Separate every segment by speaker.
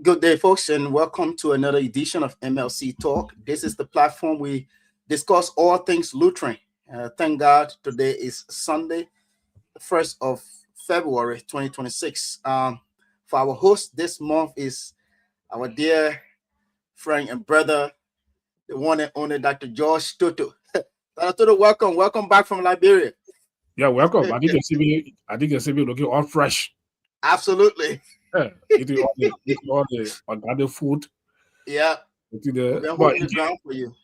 Speaker 1: Good day, folks, and welcome to another edition of MLC Talk. This is the platform we discuss all things Lutheran. Thank God today is Sunday, the 1st of February 2026. For our host this month is our dear friend and brother, the one and only Dr. George Toto. Dr. Toto, welcome back from Liberia.
Speaker 2: Yeah, welcome. I think you see me looking all fresh.
Speaker 1: Absolutely.
Speaker 2: Yeah, eating all the organic food.
Speaker 1: Yeah.
Speaker 2: We've
Speaker 1: been holding the ground for you.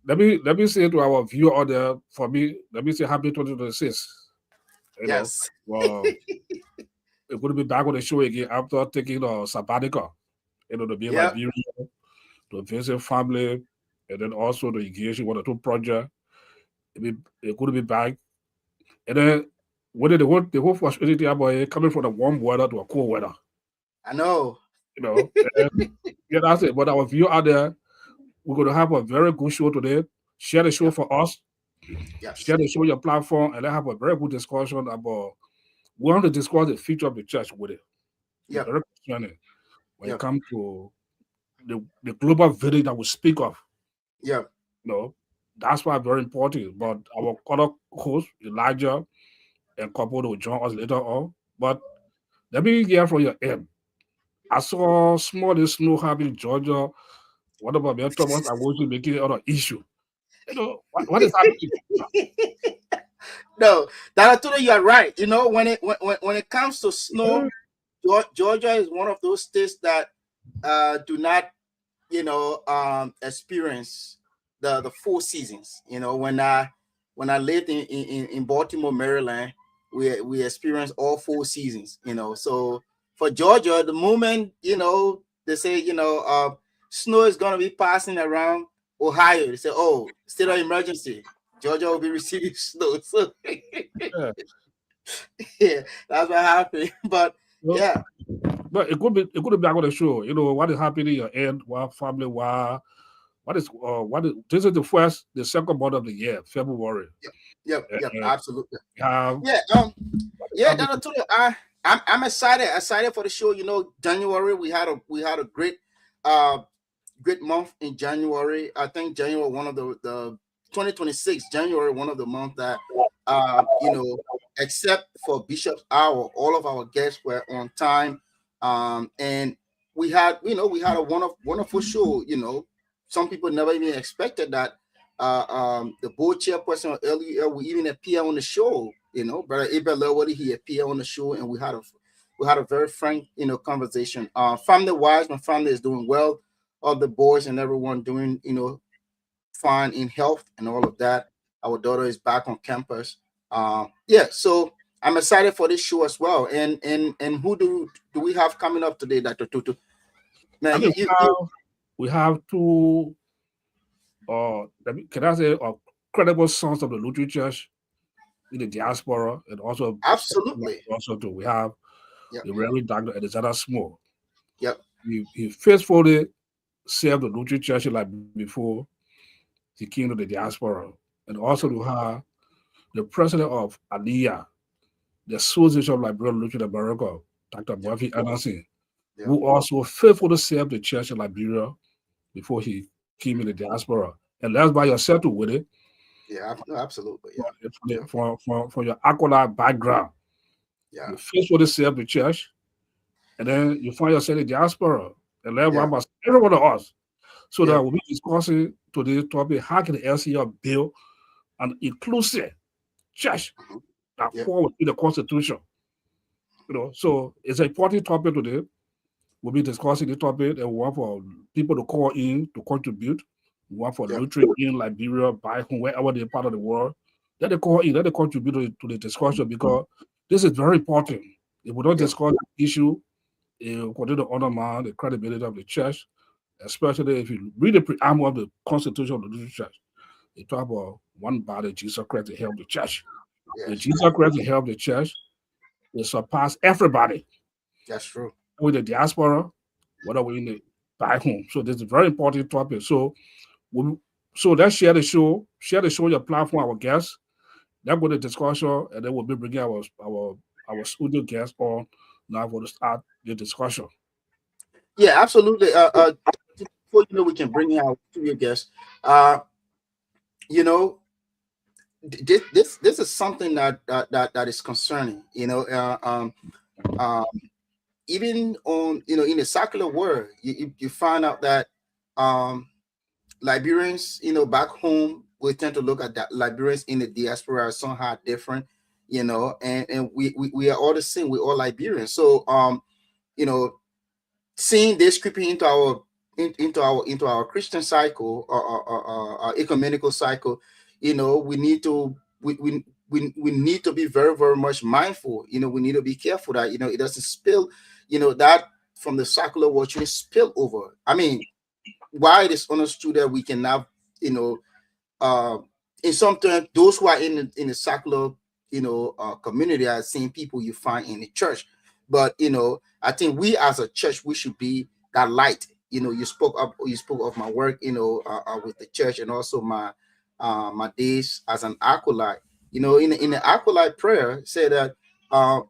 Speaker 2: Let me say to our viewer out there, for me, let me say happy 2026.
Speaker 1: Yes.
Speaker 2: Well, we're going to be back on the show again after taking a sabbatical. To be in Liberia, to visit family, and then also to engage in one or two projects. We're going to be back. And then whether the whole frustrating about coming from the warm weather to a cold weather.
Speaker 1: I know.
Speaker 2: Yeah, that's it. But our viewer out there, we're going to have a very good show today. Share the show for us.
Speaker 1: Yes.
Speaker 2: Share the show your platform, and then have a very good discussion about. We want to discuss the future of the church with it.
Speaker 1: Yeah.
Speaker 2: Very concerning when it comes to the global village that we speak of.
Speaker 1: Yeah.
Speaker 2: That's why very important. But our other host, Elijah, and couple will join us later on. But let me hear from your end. I saw small snow having in Georgia. What about me, Thomas? I want to make it an issue. What is happening?
Speaker 1: No, Dr. you are right. When it comes to snow, Georgia is one of those states that do not, experience the 4 seasons. When I lived in Baltimore, Maryland, we experienced all 4 seasons. So for Georgia, the moment they say snow is going to be passing around Ohio, they say, oh, state of emergency, Georgia will be receiving snow. So yeah, that's what happened. But yeah.
Speaker 2: But it could be back on the show. What is happening in your end, what family, what is this is the second month of the year, February.
Speaker 1: Yep, absolutely.
Speaker 2: I'm
Speaker 1: excited for the show. January we had a great month in January. I think January, one of the 2026 January, one of the months that except for Bishop's Hour, all of our guests were on time. And we had a wonderful show. Some people never even expected that the board chairperson of LCL will even appear on the show. Brother Abel Lewody, he appeared on the show, and we had a very frank conversation. Family wise, my family is doing well. All the boys and everyone doing fine in health and all of that. Our daughter is back on campus. So I'm excited for this show as well. And who do we have coming up today, Dr. Tutu? Man,
Speaker 2: we have two can I say credible sons of the Lutheran Church in the diaspora, and also
Speaker 1: absolutely
Speaker 2: also too. We have the Reverend Dr. Alexander Small.
Speaker 1: Yep.
Speaker 2: He faithfully served the Lutheran Church like before he came to the diaspora. And also we have the president of ALIA, the Association of Liberian Lutheran America, Dr. Murphy Anderson, who also faithfully served the church in Liberia before he came in the diaspora. And that's why you're settled with it.
Speaker 1: Yeah, absolutely.
Speaker 2: Yeah. For your accolade background.
Speaker 1: Yeah.
Speaker 2: You faithfully serve the church, and then you find yourself in the diaspora. And every one of us. So that we'll be discussing today's topic, how can the LCL build an inclusive church that falls within the Constitution? So it's an important topic today. We'll be discussing the topic, and we want for people to call in to contribute. We want for Lutheran in Liberia, by home, wherever they're part of the world. Let them call in, let them contribute to the discussion, because this is very important. If we don't discuss the issue, it will continue to undermine the credibility of the church, especially if you read the preamble of the Constitution of the Lutheran Church. They talk about one body, Jesus Christ, to help the church. And Jesus Christ to help the church, it surpass everybody.
Speaker 1: That's true.
Speaker 2: With the diaspora, whether we're in the back home. So this is a very important topic. So let's share the show, your platform, our guests. Then go to the discussion, and then we'll be bringing our studio guests on now for to start the discussion.
Speaker 1: Yeah, absolutely. Before we can bring in our studio guest. You know, this is something that is concerning. Um, Even on in the secular world, you find out that um Liberians, back home, we tend to look at that Liberians in the diaspora are somehow different, and we are all the same. We're all Liberians. So you know, seeing this creeping into our Christian cycle, or ecumenical cycle, we need to we need to be very, very much mindful. We need to be careful that it doesn't spill, that from the secular world should spill over. I mean, why it is understood that we can have, you know, uh, in some terms, those who are in the secular, community are the same people you find in the church. But I think we as a church, we should be that light. You spoke of my work, with the church, and also my days as an acolyte. In the acolyte prayer, say that uh,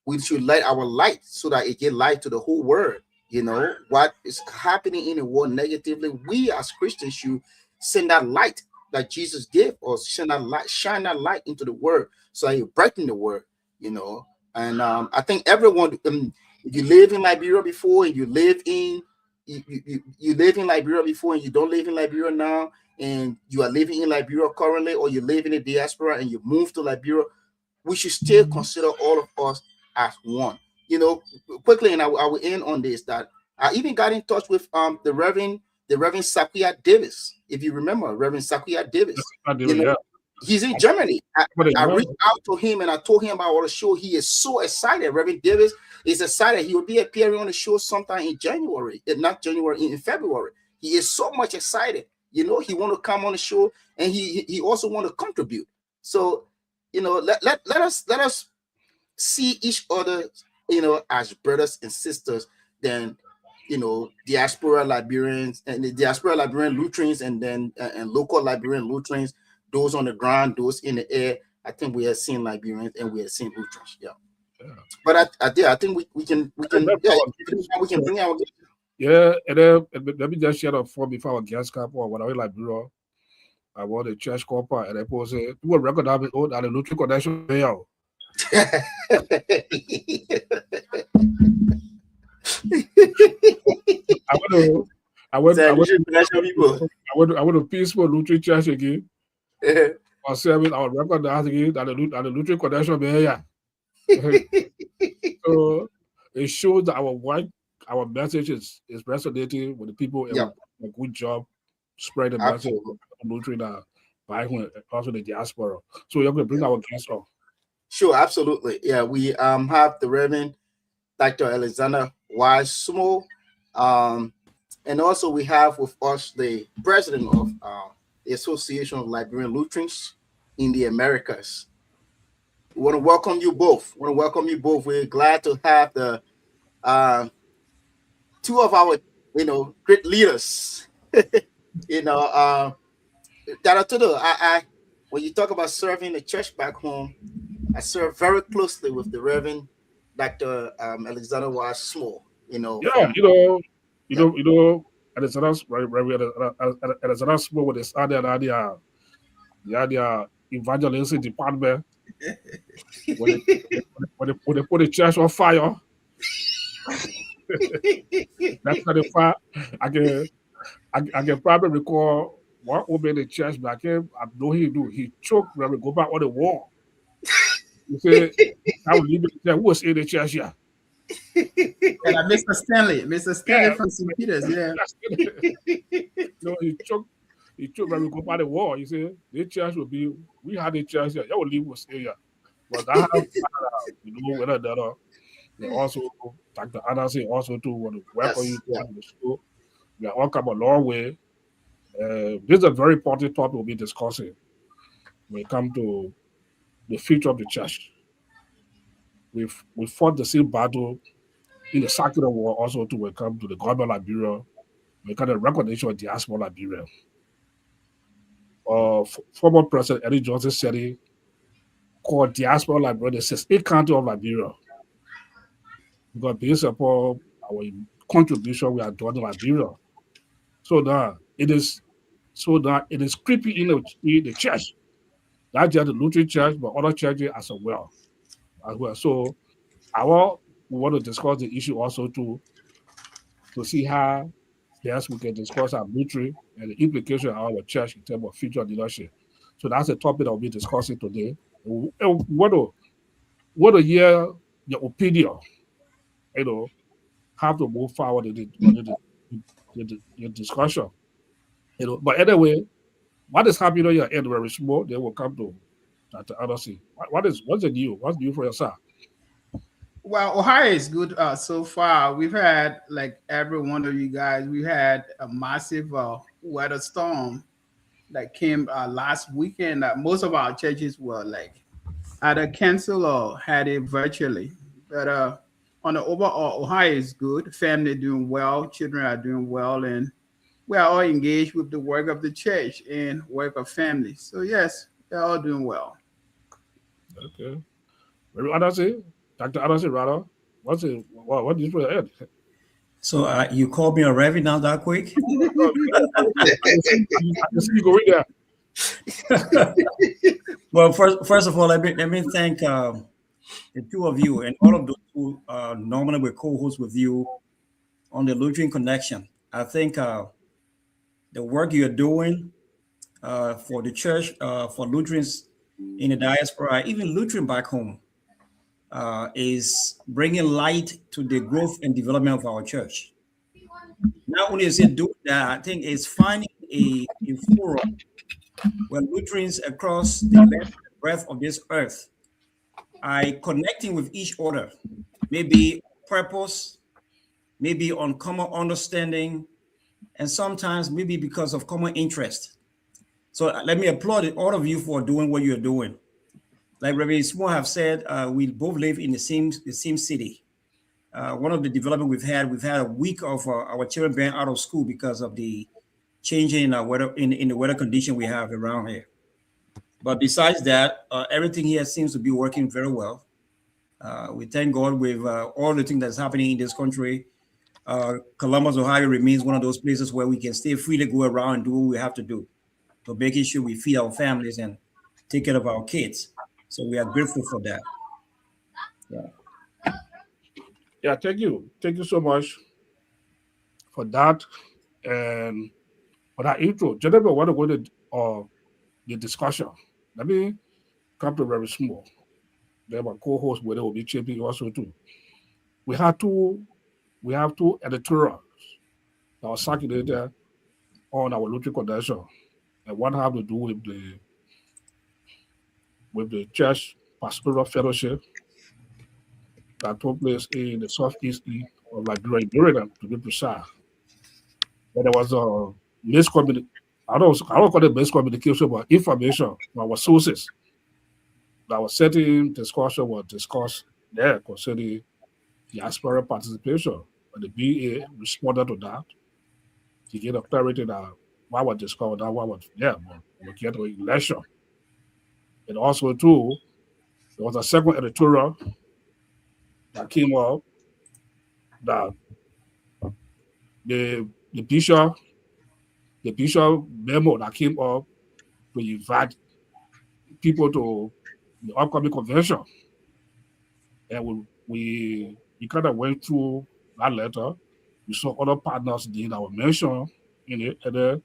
Speaker 1: we should light our light so that it get light to the whole world. What is happening in the world negatively, we as Christians should send that light that Jesus gave us, shine that light into the world, so that you brighten the world, And I think everyone, if you live in Liberia before, and you live in Liberia before, and you don't live in Liberia now, and you are living in Liberia currently, or you live in the diaspora and you move to Liberia, we should still consider all of us as one. Quickly, and I will end on this, that I even got in touch with the Reverend Sakuya Davis. If you remember Reverend Sakuya Davis,
Speaker 2: Yeah.
Speaker 1: he's in Germany. I reached out to him and I told him about the show. He is so excited. Reverend Davis is excited. He will be appearing on the show sometime in January, not January, in February. He is so much excited. He want to come on the show, and he also want to contribute. So, let us see each other, as brothers and sisters, than diaspora Liberians and the diaspora Liberian Lutherans, and then and local Liberian Lutherans, those on the ground, those in the air. I think we have seen Liberians and we have seen Lutherans. Yeah. But I think we can bring our.
Speaker 2: Yeah, and then let me just share the form before our guest come or whatever Liberia. I want the church corper, and I pose it. People recognize it all, and the Lutheran connection. I went to peaceful Lutheran church again. Or serving our recognize again that the Lutheran connection be here. So it shows that our message is resonating with the people, and a good job spreading the message of Lutheran by also the diaspora. So you're going to bring our guests on.
Speaker 1: Sure, absolutely. Yeah, we have the Reverend Dr. Alexander Y. Sumo, and also we have with us the president of the Association of Liberian Lutherans in the Americas. We want to welcome you both. We're glad to have the two of our great leaders. I when you talk about serving the church back home, I serve very closely with the Reverend Dr. Alexander Y. Small.
Speaker 2: Alexander Small with his other evangelism department. When they put the church on fire. That's not the fact. I can probably recall one open the church back in. I know he do. He choked when we go back on the wall. You say, I will leave it there. Who was in the church here?
Speaker 3: And Mr. Stanley from St. Peter's, yeah.
Speaker 2: He choked when we go by the wall. You see, the church will be, we had the church here. You will leave us here. But that whether that they also, Dr. Anderson also too, want to welcome you to the show. We are all come a long way. This is a very important topic we'll be discussing when it comes to the future of the church. We fought the same battle in the secular war also to when it comes to the government of Liberia, when it comes to the recognition of diaspora Liberia. Former President Eddie Johnson said he called diaspora Liberia the 68th county of Liberia. Because based upon our contribution we are doing in Liberia. So that it is creeping in the church, not just the Lutheran church, but other churches as well. So we want to discuss the issue also to see how best we can discuss our military and the implication of our church in terms of future leadership. So that's the topic that we'll be discussing today. We want to hear your opinion, how to move forward in the discussion. But anyway, what is happening on your end very small, they will come to Dr. Anderson. What's the new? What's new for yourself?
Speaker 3: Well, Ohio is good so far. We've had, like every one of you guys, we had a massive weather storm that came last weekend. Most of our churches were like either canceled or had it virtually. But on the overall, Ohio is good. Family doing well, children are doing well, and we are all engaged with the work of the church and work of family. So yes, they're all doing well.
Speaker 2: Okay. Anderson, Dr. Anderson, rather, what did you put ahead?
Speaker 4: So you called me a Reverend now that quick?
Speaker 2: I can see you going there.
Speaker 4: Well, first of all, let me thank the two of you and all of those who normally we co-host with you on the Lutheran Connection. I think the work you're doing for the church, for Lutherans in the diaspora, even Lutheran back home, is bringing light to the growth and development of our church. Not only is it doing that, I think it's finding a forum where Lutherans across the length and breadth of this earth are connecting with each other, maybe purpose, maybe on common understanding, and sometimes maybe because of common interest. So let me applaud all of you for doing what you're doing. Like Reverend Small have said, we both live in the same city. One of the development we've had a week of our children being out of school because of the changing in our weather in the weather condition we have around here. But besides that, everything here seems to be working very well. We thank God with all the things that's happening in this country. Columbus, Ohio remains one of those places where we can stay free to go around and do what we have to do to making sure we feed our families and take care of our kids. So we are grateful for that.
Speaker 2: Yeah, thank you. Thank you so much for that and for that intro. Gentlemen, want to go to the discussion. Let me come to very small. They were co-hosts where they will be chipping also too. We have two editorials that were circulated on our Lutheran Convention, and one have to do with the church pastoral fellowship that took place in the southeast of Liberia, to be precise. But there was a miscommunication. I don't call it miscommunication, but information from our sources that was certain discussion was discussed there concerning diaspora participation. But the BA responded to that. He gave a clarity that what was discovered, that what was there, but we get to election. And also too, there was a second editorial that came up that the bishop memo that came up to invite people to the upcoming convention. And we kind of went through that letter. We saw other partners that were mentioned in it. And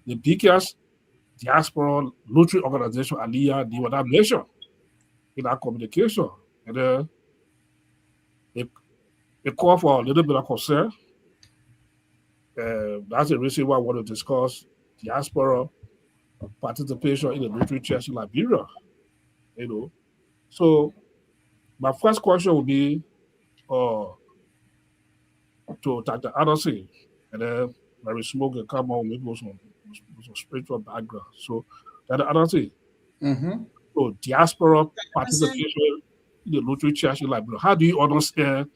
Speaker 2: the biggest diaspora Lutheran organization, Aliyah, they were not mentioned in that communication. And they call for a little bit of concern. That's the reason why I want to discuss diaspora participation in the Lutheran Church in Liberia. So my first question would be to Dr. Anderson, and then Mary Smoke will come on with some spiritual background. So Dr. Anderson, so diaspora participation in the Lutheran Church in Liberia. How do you understand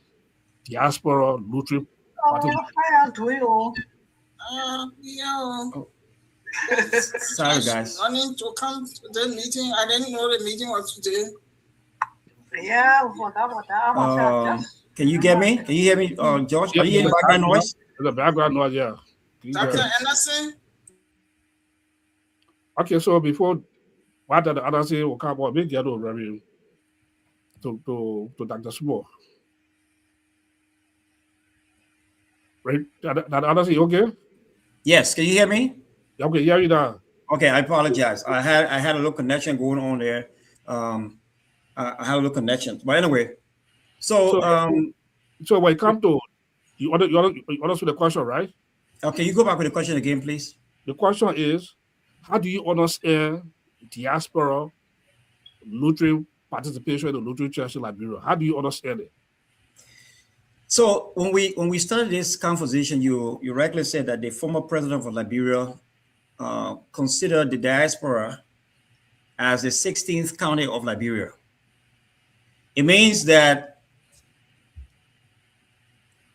Speaker 2: diaspora Lutheran participation?
Speaker 4: Sorry, guys.
Speaker 5: Running to come to the meeting. I didn't know the meeting was today.
Speaker 4: Can you get me? Can you hear me, George? Are you hearing background noise?
Speaker 2: The background noise, yeah.
Speaker 5: Dr. Anderson?
Speaker 2: Okay, so before what the other say will come about, maybe get over to Dr. Small. Right? That other say okay?
Speaker 4: Yes, can you hear me?
Speaker 2: Okay, yeah, you there.
Speaker 4: Okay, I apologize. I had a little connection going on there. I had a little connection. But anyway, so
Speaker 2: when it comes to you answer the question, right?
Speaker 4: Okay, you go back with the question again, please.
Speaker 2: The question is, how do you understand diaspora Lutheran participation in the Lutheran Church in Liberia? How do you understand it?
Speaker 4: So when we started this conversation, you rightly said that the former president of Liberia considered the diaspora as the 16th county of Liberia. It means that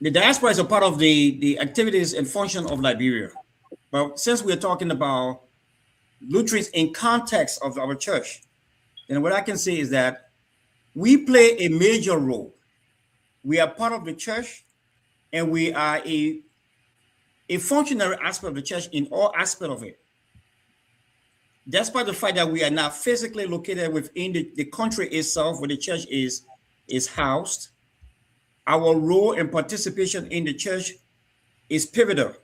Speaker 4: the diaspora is a part of the activities and function of Liberia. But since we're talking about Lutherans in context of our church, then what I can say is that we play a major role. We are part of the church, and we are a functionary aspect of the church in all aspects of it. Despite the fact that we are not physically located within the country itself where the church is housed, our role and participation in the church is pivotal.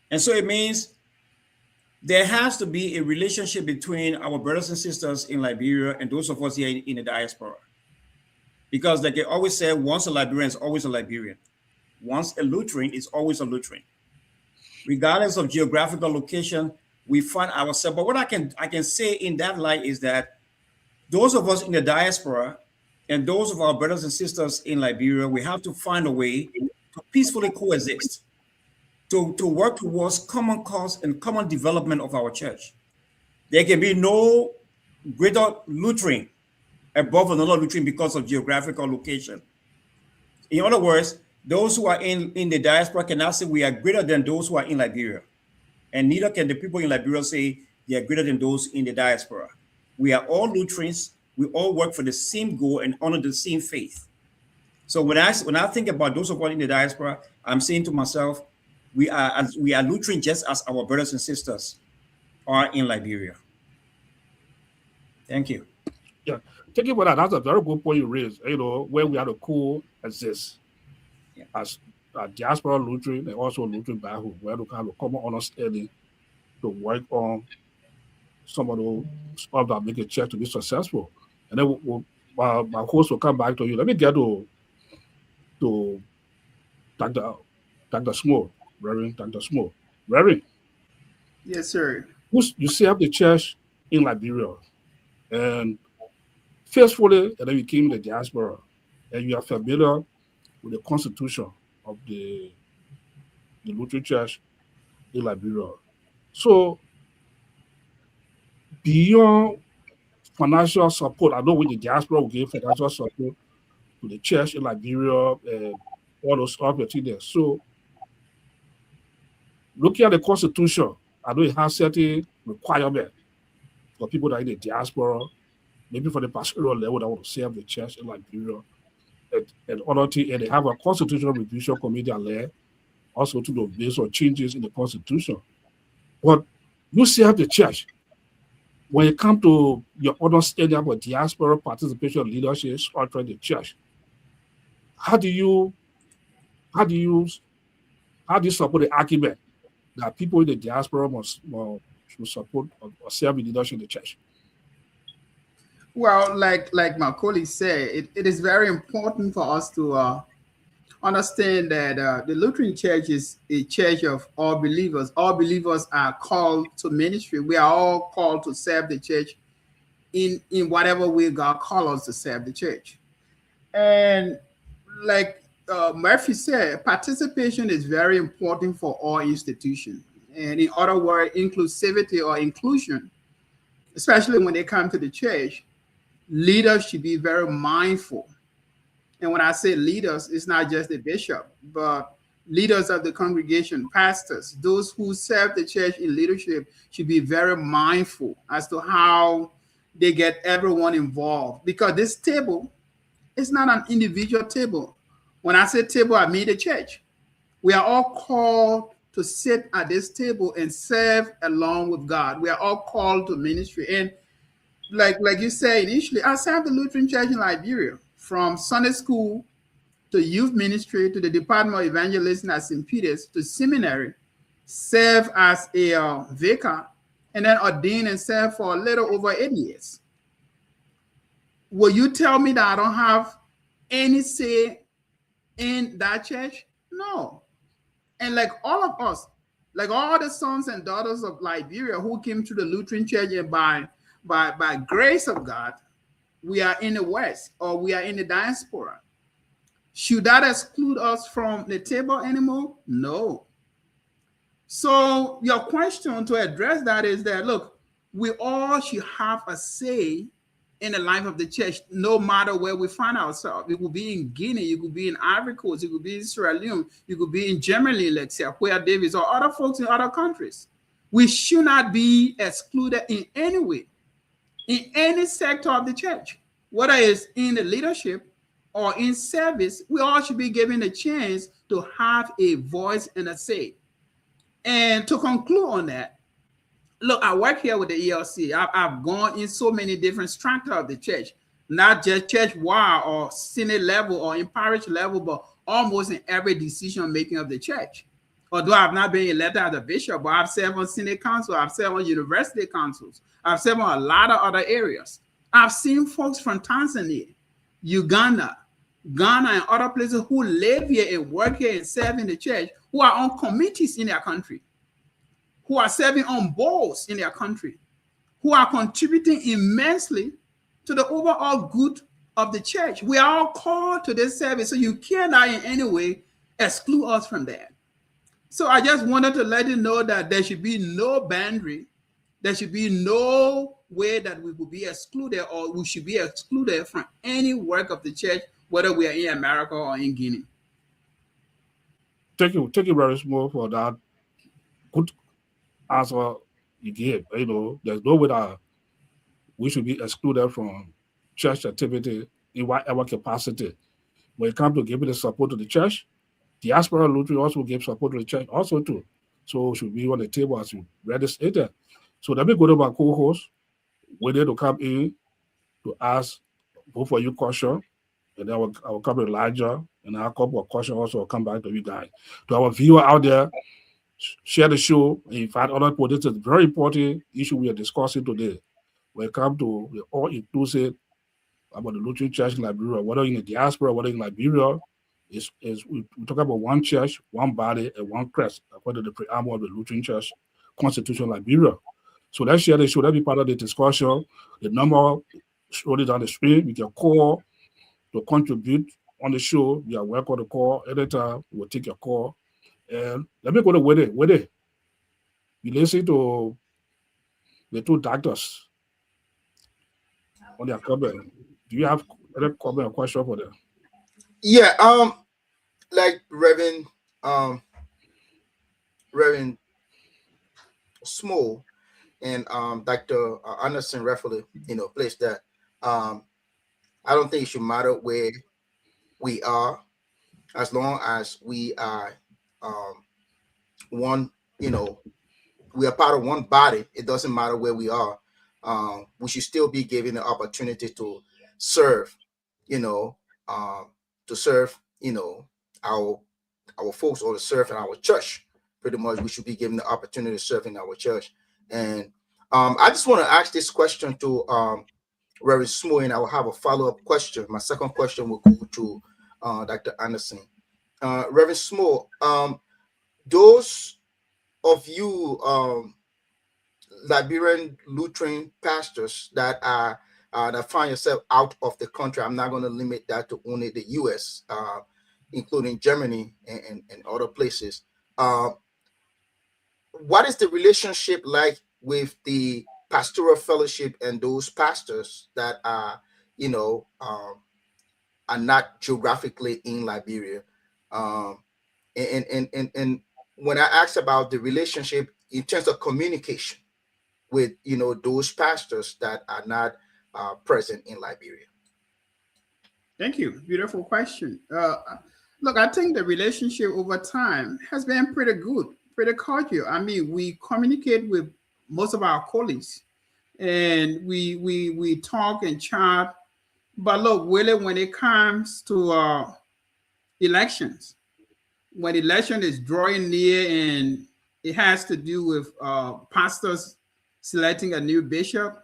Speaker 4: And so it means there has to be a relationship between our brothers and sisters in Liberia and those of us here in the diaspora. Because like they always say, once a Liberian is always a Liberian. Once a Lutheran is always a Lutheran. Regardless of geographical location, we find ourselves. But what I can say in that light is that those of us in the diaspora and those of our brothers and sisters in Liberia, we have to find a way to peacefully coexist, to work towards common cause and common development of our church. There can be no greater Lutheran above another Lutheran because of geographical location. In other words, those who are in the diaspora cannot say we are greater than those who are in Liberia. And neither can the people in Liberia say they are greater than those in the diaspora. We are all Lutherans. We all work for the same goal and honor the same faith. So when I think about those of us in the diaspora, I'm saying to myself, we are Lutheran just as our brothers and sisters are in Liberia. Thank you.
Speaker 2: Yeah, thank you for that. That's a very good point you raised. You know, where we have to coexist as a diaspora Lutheran and also Lutheran Bible, where to have a common understanding to work on some of those stuff that make a church to be successful. And then my host will come back to you. Let me get to Dr. Small, Reverend Dr. Small. Reverend.
Speaker 3: Yes, sir.
Speaker 2: You serve the church in Liberia, and faithfully, and then you came to the diaspora, and you are familiar with the Constitution of the Lutheran Church in Liberia. So, beyond financial support, I know with the diaspora will give financial support to the church in Liberia and all those opportunities. So, looking at the Constitution, I know it has certain requirements for people that are in the diaspora, maybe for the pastoral level that want to serve the church in Liberia, and other things, and they have a constitutional revision committee led also to do based on changes in the Constitution. But you serve the church. When it comes to your understanding about diaspora participation, leadership, structure in the church, how do you support the argument that people in the diaspora should support or serve in leadership in the church?
Speaker 3: Well, like my colleague said, it is very important for us to understand that the Lutheran Church is a church of all believers. All believers are called to ministry. We are all called to serve the church in whatever way God calls us to serve the church. And like Murphy said, participation is very important for all institutions. And in other words, inclusivity or inclusion, especially when they come to the church, leaders should be very mindful. And when I say leaders, it's not just the bishop, but leaders of the congregation, pastors, those who serve the church in leadership should be very mindful as to how they get everyone involved. Because this table It's not an individual table. When I say table, I mean the church. We are all called to sit at this table and serve along with God. We are all called to ministry. And like you said initially, I served the Lutheran Church in Liberia, from Sunday school to youth ministry to the Department of Evangelism at St. Peter's to seminary, served as a vicar, and then ordained and served for a little over 8 years. Will you tell me that I don't have any say in that church? No. And like all of us, like all the sons and daughters of Liberia who came to the Lutheran Church, and by grace of God, we are in the West or we are in the diaspora. Should that exclude us from the table anymore? No. So your question to address that is that, look, we all should have a say in the life of the church, no matter where we find ourselves. You could be in Guinea, you could be in Ivory Coast, you could be in Sierra Leone, you could be in Germany, let's say, where Davis, or other folks in other countries. We should not be excluded in any way, in any sector of the church, whether it's in the leadership or in service. We all should be given a chance to have a voice and a say. And to conclude on that, look, I work here with the ELC. I've gone in so many different strata of the church, not just church-wide or synod level or in parish level, but almost in every decision making of the church. Although I've not been elected as a bishop, but I've served on synod council, I've served on university councils, I've served on a lot of other areas. I've seen folks from Tanzania, Uganda, Ghana, and other places who live here and work here and serve in the church, who are on committees in their country, who are serving on boards in their country, who are contributing immensely to the overall good of the church. We are all called to this service, so you cannot in any way exclude us from that. So I just wanted to let you know that there should be no boundary. There should be no way that we will be excluded, or we should be excluded from any work of the church, whether we are in America or in Guinea.
Speaker 2: Thank you very much for that good answer you gave. You know, there's no way that we should be excluded from church activity in whatever capacity. When it comes to giving the support to the church, Diaspora Lutheran also give support to the church also too. So should be on the table as you read this later. So let me go to my co-host, waiting to come in to ask both for you question, and then I will come to Elijah, and I'll couple of questions also will come back to you guys. To our viewer out there, share the show. In fact, other people, this is a very important issue we are discussing today. When it comes to the all-inclusive about the Lutheran Church in Liberia, whether in the diaspora, whether in Liberia, we talk about one church, one body, and one crest, according to the preamble of the Lutheran Church, Constitutional Liberia. So let's share the show. Let's be part of the discussion. The number showed on the screen. You can call to contribute on the show. You are welcome to call anytime. We'll take your call. And let me go to Wede. You listen to the two doctors on their comment. Do you have any comment or question for them?
Speaker 1: Yeah, like Reverend Small and Dr. Anderson rightfully, placed that. I don't think it should matter where we are, as long as we are one, we are part of one body. It doesn't matter where we are. We should still be given the opportunity to serve, our folks, or to serve in our church. Pretty much, we should be given the opportunity to serve in our church. And I just want to ask this question to Reverend Small, and I will have a follow-up question. My second question will go to Dr. Anderson. Reverend Small, those of you Liberian Lutheran pastors that find yourself out of the country, I'm not going to limit that to only the U.S., including Germany and other places. What is the relationship like with the pastoral fellowship and those pastors that are not geographically in Liberia? And when I ask about the relationship in terms of communication with those pastors that are not present in Liberia.
Speaker 3: Thank you. Beautiful question. Look, I think the relationship over time has been pretty good, pretty cordial. I mean, we communicate with most of our colleagues, and we talk and chat. But look, really, when it comes to elections, when election is drawing near and it has to do with pastors selecting a new bishop,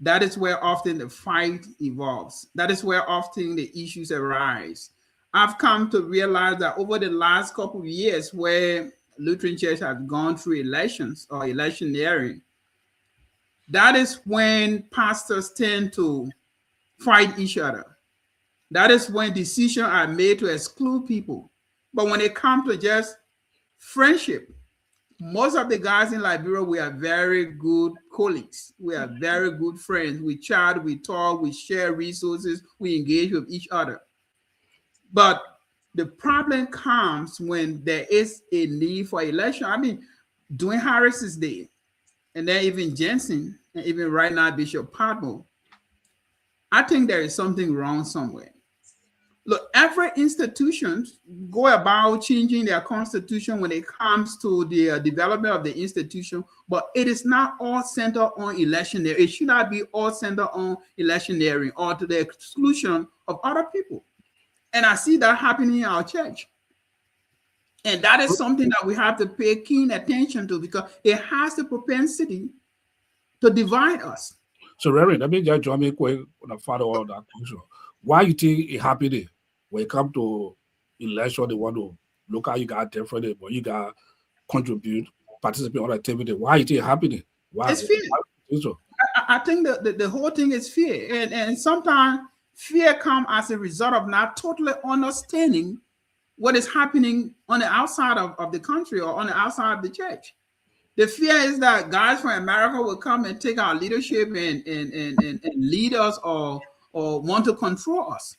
Speaker 3: that is where often the fight evolves. That is where often the issues arise. I've come to realize that over the last couple of years, where Lutheran Church has gone through elections or electioneering, that is when pastors tend to fight each other. That is when decisions are made to exclude people. But when it comes to just friendship, most of the guys in Liberia, we are very good colleagues. We are very good friends. We chat, we talk, we share resources, we engage with each other. But the problem comes when there is a need for election. I mean, during Harris's day, and then even Jensen, and even right now Bishop Padmo, I think there is something wrong somewhere. Look, every institution go about changing their constitution when it comes to the development of the institution, but it is not all centered on electioneering. It should not be all centered on electioneering or to the exclusion of other people. And I see that happening in our church. And that is something that we have to pay keen attention to, because it has the propensity to divide us.
Speaker 2: So, Reverend, let me just join me quick when I follow all that question. Why you think it happening when it comes to election? They want to look how you got different, but you got contribute, participate in other activity. Why you think it happening? Why?
Speaker 3: It's fear.
Speaker 2: Why so?
Speaker 3: I think the whole thing is fear, and sometimes fear comes as a result of not totally understanding what is happening on the outside of the country or on the outside of the church. The fear is that guys from America will come and take our leadership and lead us or want to control us.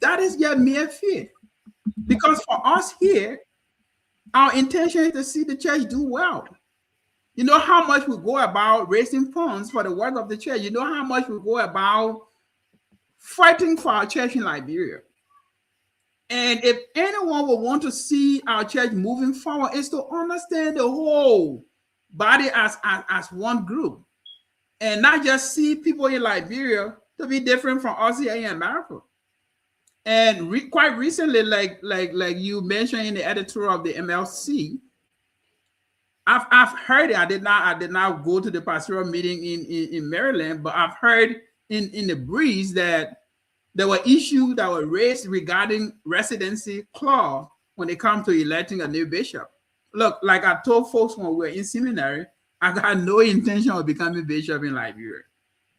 Speaker 3: That is just mere fear. Because for us here, our intention is to see the church do well. You know how much we go about raising funds for the work of the church. You know how much we go about fighting for our church in Liberia. And if anyone will want to see our church moving forward, is to understand the whole body as one group, and not just see people in Liberia to be different from us here in America. And quite recently, like you mentioned in the editorial of the MLC, I've heard it. I did not go to the pastoral meeting in Maryland, but I've heard in the breeze that there were issues that were raised regarding residency clause when it comes to electing a new bishop. Look, like I told folks when we were in seminary, I got no intention of becoming bishop in Liberia.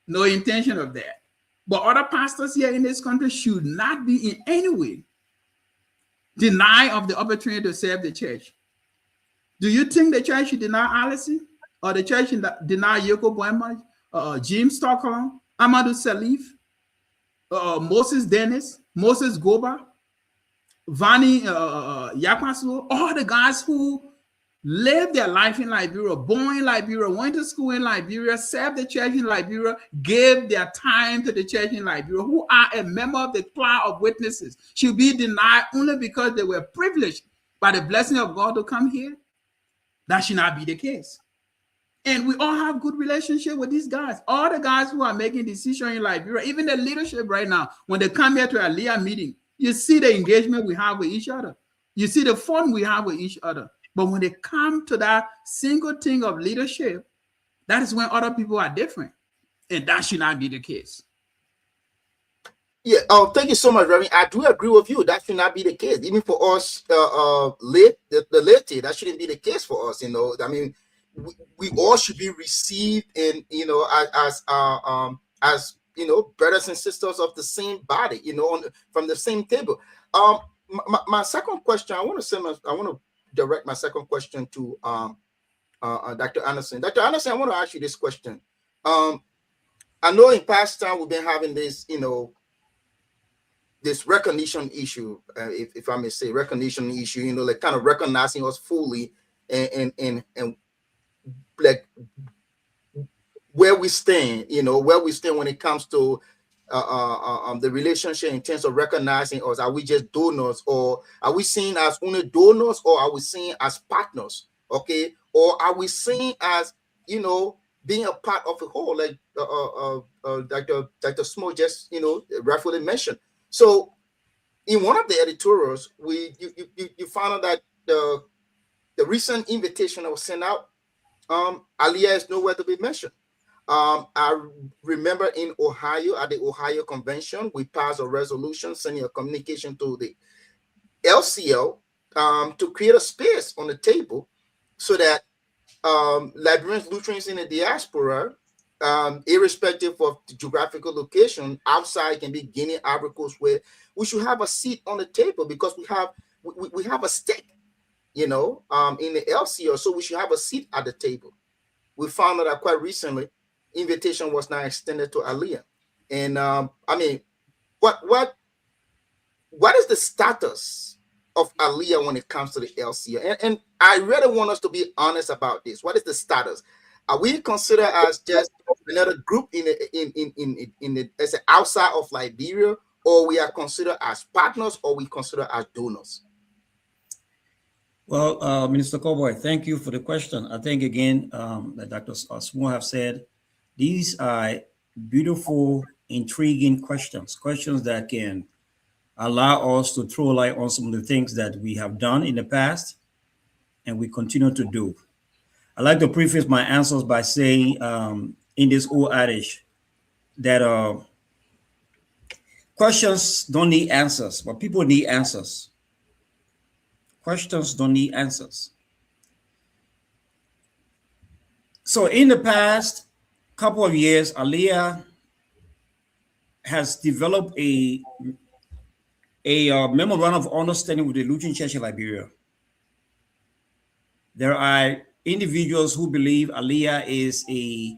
Speaker 3: No intention of that. But other pastors here in this country should not be in any way denied of the opportunity to serve the church. Do you think the church should deny Allison? Or the church should deny Yoko Boema, Jim Stockholm, Amadou Salif, Moses Dennis, Moses Goba, Vani Yakwasu, all the guys who lived their life in Liberia, born in Liberia, went to school in Liberia, served the church in Liberia, gave their time to the church in Liberia, who are a member of the cloud of witnesses, should be denied only because they were privileged by the blessing of God to come here? That should not be the case. And we all have good relationship with these guys. All the guys who are making decisions in Liberia, even the leadership right now, when they come here to a LEA meeting, you see the engagement we have with each other. You see the fun we have with each other. But when they come to that single thing of leadership, that is when other people are different. And that should not be the case.
Speaker 1: Yeah, thank you so much, Reverend. I do agree with you. That should not be the case. Even for us, the laity, that shouldn't be the case for us. You know, I mean, we all should be received in, you know, as you know, brothers and sisters of the same body, you know, from the same table. My second question, I want to direct my second question to Dr. Anderson. Dr. Anderson, I want to ask you this question. I know in past time we've been having this, you know, this recognition issue, if I may say, recognition issue, you know, like kind of recognizing us fully and like where we stand, you know, where we stand when it comes to the relationship in terms of recognizing us? Are we just donors, or are we seen as only donors, or are we seen as partners? Okay, or are we seen as, you know, being a part of a whole, like Dr. Smo just, you know, rightfully mentioned. So in one of the editorials, you found out that the recent invitation that was sent out, Aliyah is nowhere to be mentioned. I remember in Ohio, at the Ohio Convention, we passed a resolution sending a communication to the LCL to create a space on the table so that Liberian Lutherans in the diaspora, irrespective of the geographical location, outside can be Guinea, Ivory Coast, where we should have a seat on the table, because we have a stake, you know, in the LCL, so we should have a seat at the table. We found out that quite recently, invitation was now extended to Aliyah. And I mean, what is the status of Aliyah when it comes to the LCL? And I really want us to be honest about this. What is the status? Are we considered as just another group as an outside of Liberia, or we are considered as partners, or we consider as donors?
Speaker 4: Well, Minister Cowboy, thank you for the question. I think, again, that Dr. Smo have said, these are beautiful, intriguing questions that can allow us to throw light on some of the things that we have done in the past and we continue to do. I like to preface my answers by saying, in this old adage, that questions don't need answers, but people need answers. Questions don't need answers. So in the past couple of years, Aliyah has developed a memorandum of understanding with the Lutheran Church in Liberia. There are individuals who believe Aliyah is a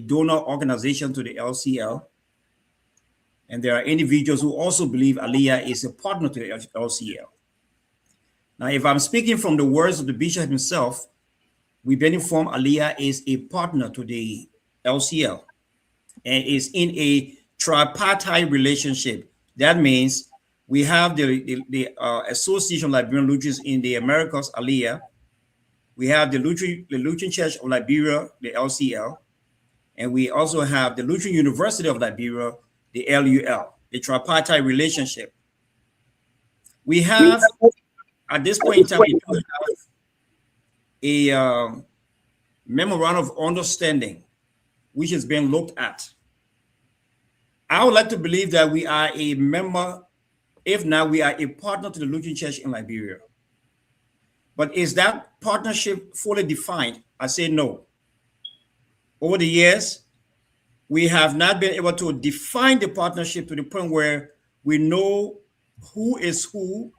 Speaker 4: donor organization to the LCL. And there are individuals who also believe Aliyah is a partner to the LCL. Now, if I'm speaking from the words of the bishop himself, we've been informed Aliyah is a partner to the LCL and is in a tripartite relationship. That means we have the Association of Liberian Lutherans in the Americas, Aliyah. We have the Lutheran Church of Liberia, the LCL. And we also have the Lutheran University of Liberia, the LUL, the tripartite relationship. We have, at this point in time, we do have a memorandum of understanding, which is being looked at. I would like to believe that we are a member, if not, we are a partner to the Lutheran Church in Liberia. But is that partnership fully defined? I say no. Over the years, we have not been able to define the partnership to the point where we know who is who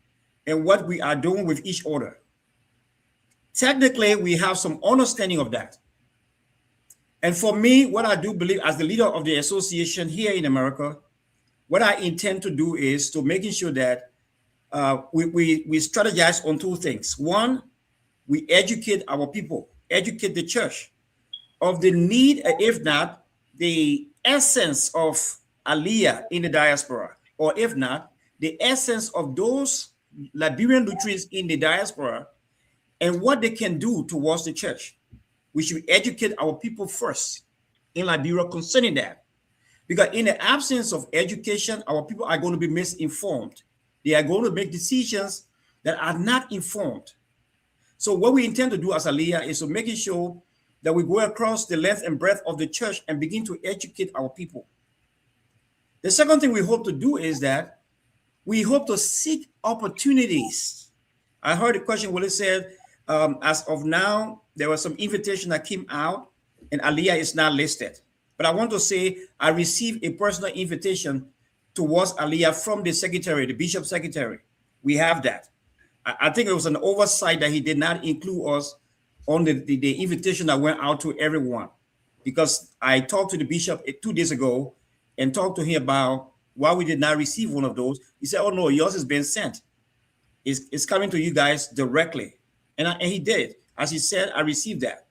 Speaker 4: and what we are doing with each other. Technically, we have some understanding of that. And for me, what I do believe as the leader of the association here in America, what I intend to do is to making sure that we strategize on two things. One, we educate our people, educate the church of the need, if not, the essence of Aliyah in the diaspora, or if not, the essence of those Liberian Lutherans in the diaspora and what they can do towards the church. We should educate our people first in Liberia concerning that. Because in the absence of education, our people are going to be misinformed. They are going to make decisions that are not informed. So what we intend to do as Aliyah is to making sure that we go across the length and breadth of the church and begin to educate our people. The second thing we hope to do is that we hope to seek opportunities. I heard a question where it said, as of now, there was some invitation that came out and Aliyah is not listed. But I want to say I received a personal invitation towards Aliyah from the secretary, the bishop secretary. We have that. I think it was an oversight that he did not include us on the invitation that went out to everyone, because I talked to the bishop 2 days ago and talked to him about why we did not receive one of those. He said, oh no, yours has been sent. It's coming to you guys directly. And he did. As he said, I received that.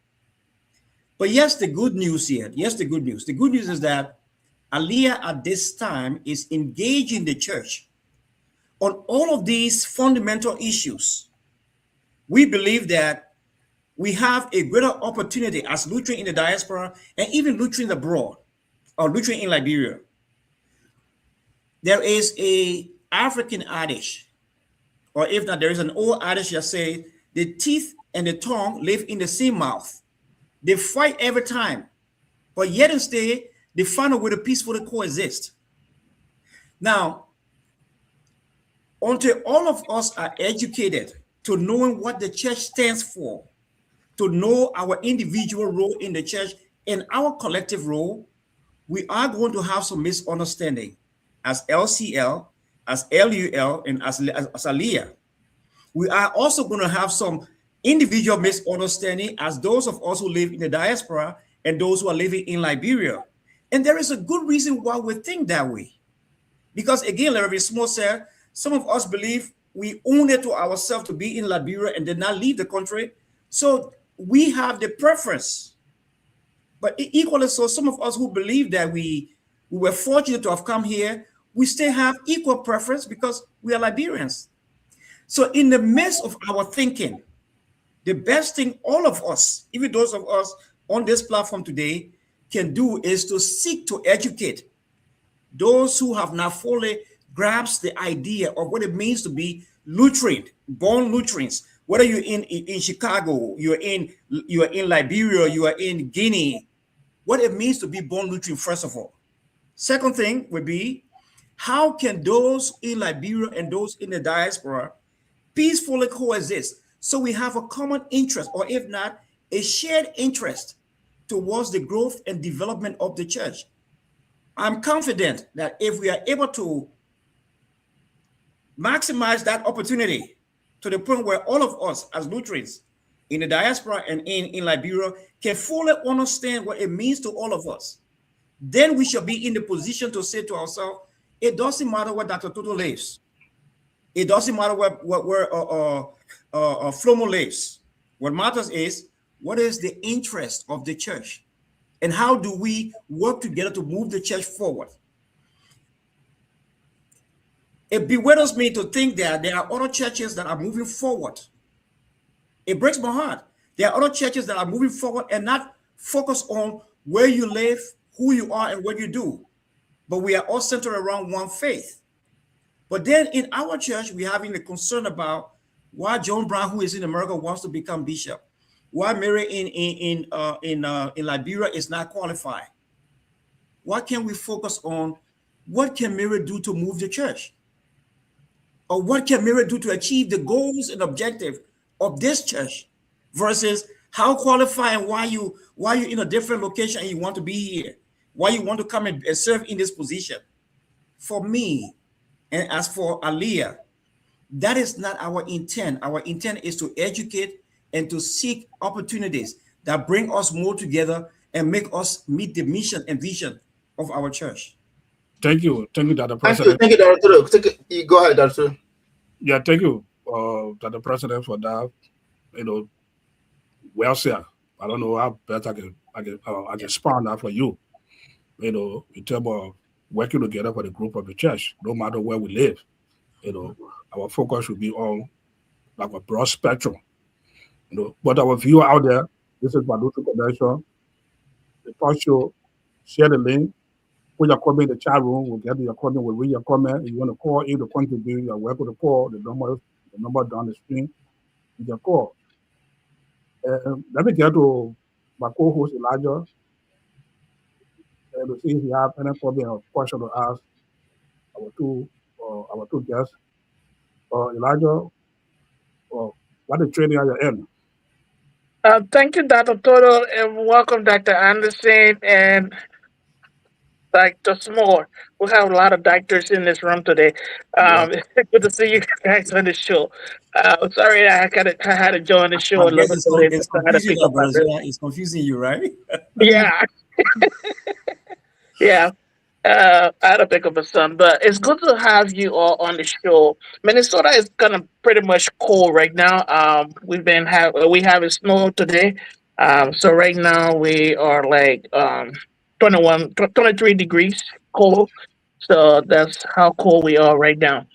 Speaker 4: But yes, the good news here. Yes, the good news. The good news is that Aliyah at this time is engaging the church on all of these fundamental issues. We believe that we have a greater opportunity as Lutheran in the diaspora and even Lutheran abroad, or Lutheran in Liberia. There is a African adage, or if not, there is an old adage that says the teeth and the tongue live in the same mouth. They fight every time, but yet instead they find a way to peacefully coexist. Now, until all of us are educated to knowing what the church stands for, to know our individual role in the church and our collective role, we are going to have some misunderstanding as LCL, as LUL, and as Aliyah. We are also going to have some individual misunderstanding as those of us who live in the diaspora and those who are living in Liberia. And there is a good reason why we think that way. Because again, Reverend Small said, some of us believe we own it to ourselves to be in Liberia and did not leave the country. So we have the preference. But equally so, some of us who believe that we were fortunate to have come here, we still have equal preference because we are Liberians. So in the midst of our thinking, the best thing all of us, even those of us on this platform today, can do is to seek to educate those who have not fully grasped the idea of what it means to be Lutheran, born Lutherans. Whether you're in Chicago, you're in Liberia, you are in Guinea, what it means to be born Lutheran, first of all. Second thing would be, how can those in Liberia and those in the diaspora peacefully coexist so we have a common interest, or if not, a shared interest towards the growth and development of the church? I'm confident that if we are able to maximize that opportunity to the point where all of us as Lutherans in the diaspora and in Liberia can fully understand what it means to all of us, then we shall be in the position to say to ourselves, it doesn't matter where Dr. Toto lives. It doesn't matter where Flomo lives. What matters is, what is the interest of the church? And how do we work together to move the church forward? It bewilders me to think that there are other churches that are moving forward. It breaks my heart. There are other churches that are moving forward and not focus on where you live, who you are, and what you do. But we are all centered around one faith. But then in our church, we're having a concern about why John Brown, who is in America, wants to become bishop. Why Mary in Liberia is not qualified. Why can't we focus on what can Mary do to move the church? Or what can Mary do to achieve the goals and objectives of this church versus how qualified and why you in a different location and you want to be here, why you want to come and serve in this position. For me, and as for Aliyah, that is not our intent. Our intent is to educate and to seek opportunities that bring us more together and make us meet the mission and vision of our church.
Speaker 2: Thank you, Dr. President.
Speaker 1: Thank you, Dr. Go ahead, Dr.
Speaker 2: Yeah, thank you, Dr. President, for that. Well said. I don't know how best I can spawn that for you. In terms of working together for the group of the church, no matter where we live. Our focus should be on like a broad spectrum. But our viewer out there, this is my Lutheran Convention. The talk show, share the link, put your comment in the chat room, we'll get your comment, we'll read your comment. If you want to call in to contribute, you're welcome to call. The number down the screen, you can call. Let me get to my co-host Elijah and to see if you have any comment or question to ask our two guests. Elijah, what is training at your end?
Speaker 6: Thank you, Dr. Toto, and welcome, Dr. Anderson and Dr. Small. We have a lot of doctors in this room today. It's good to see you guys on the show. Sorry, I had to join the show a little bit late.
Speaker 4: It's confusing you, right?
Speaker 6: Yeah. Yeah. I had to pick up a son, but it's good to have you all on the show. Minnesota is kind of pretty much cold right now. We have snow today. So right now we are like 23 degrees cold. So that's how cold we are right now.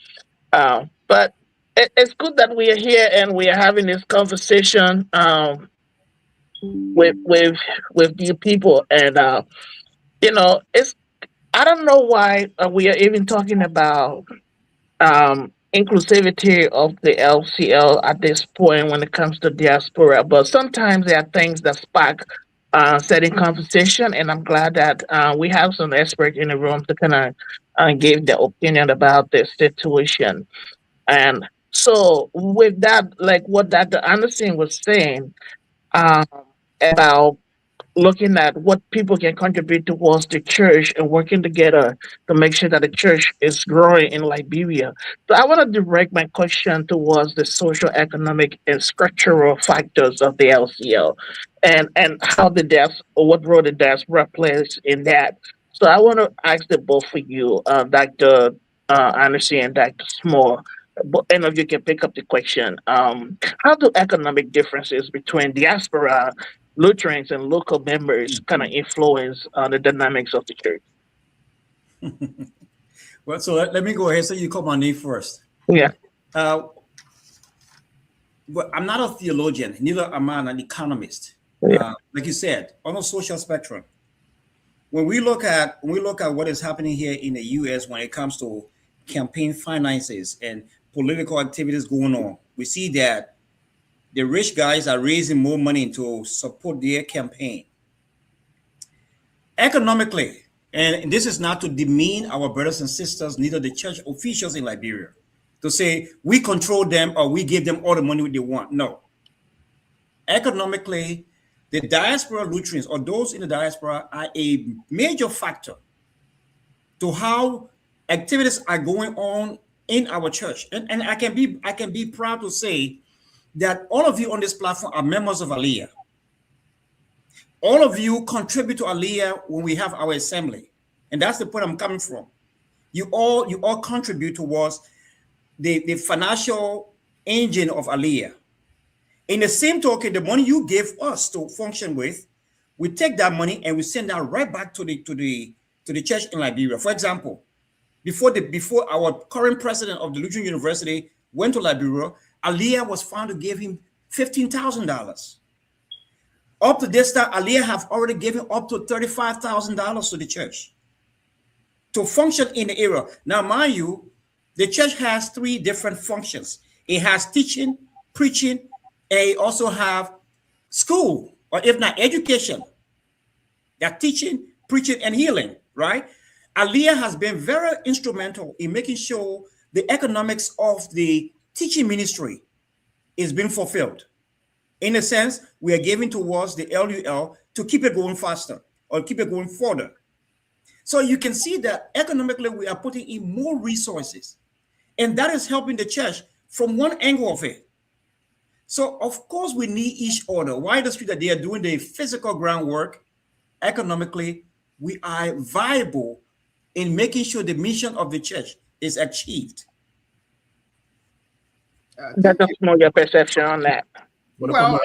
Speaker 6: But it's good that we are here and we are having this conversation with you people. And it's I don't know why we are even talking about inclusivity of the LCL at this point when it comes to diaspora. But sometimes there are things that spark certain conversation, and I'm glad that we have some experts in the room to kind of give their opinion about this situation. And so, with that, like what Dr. Anderson was saying um, about looking at what people can contribute towards the church and working together to make sure that the church is growing in Liberia. So I want to direct my question towards the social, economic, and structural factors of the LCL and how or what role the diaspora plays in that. So I want to ask the both of you, Dr. Anderson and Dr. Small. But any of you can pick up the question. How do economic differences between diaspora Lutherans and local members kind of influence the dynamics of the church?
Speaker 4: Well, so let me go ahead. So you call my name first.
Speaker 6: Yeah.
Speaker 4: But I'm not a theologian, neither am I an economist.
Speaker 6: Yeah.
Speaker 4: Like you said, on a social spectrum, when we look at what is happening here in the U.S. when it comes to campaign finances and political activities going on, we see that the rich guys are raising more money to support their campaign. Economically, and this is not to demean our brothers and sisters, neither the church officials in Liberia, to say we control them or we give them all the money they want. No. Economically, the diaspora Lutherans or those in the diaspora are a major factor to how activities are going on in our church. And I can be proud to say that all of you on this platform are members of Aliyah. All of you contribute to Aliyah when we have our assembly. And that's the point I'm coming from. You all contribute towards the financial engine of Aliyah. In the same token, the money you gave us to function with, we take that money and we send that right back to the church in Liberia. For example, before our current president of the Lutheran University went to Liberia, Aliyah was found to give him $15,000. Up to this time, Aliyah have already given up to $35,000 to the church to function in the area. Now, mind you, the church has 3 different functions. It has teaching, preaching, and it also have school, or if not education. That teaching, preaching, and healing, right? Aliyah has been very instrumental in making sure the economics of the teaching ministry is being fulfilled. In a sense, we are giving towards the LUL to keep it going faster or keep it going further. So you can see that economically we are putting in more resources, and that is helping the church from one angle of it. So of course we need each other. Why the street that they are doing the physical groundwork? Economically, we are viable in making sure the mission of the church is achieved.
Speaker 6: That's more your perception on that.
Speaker 3: Well,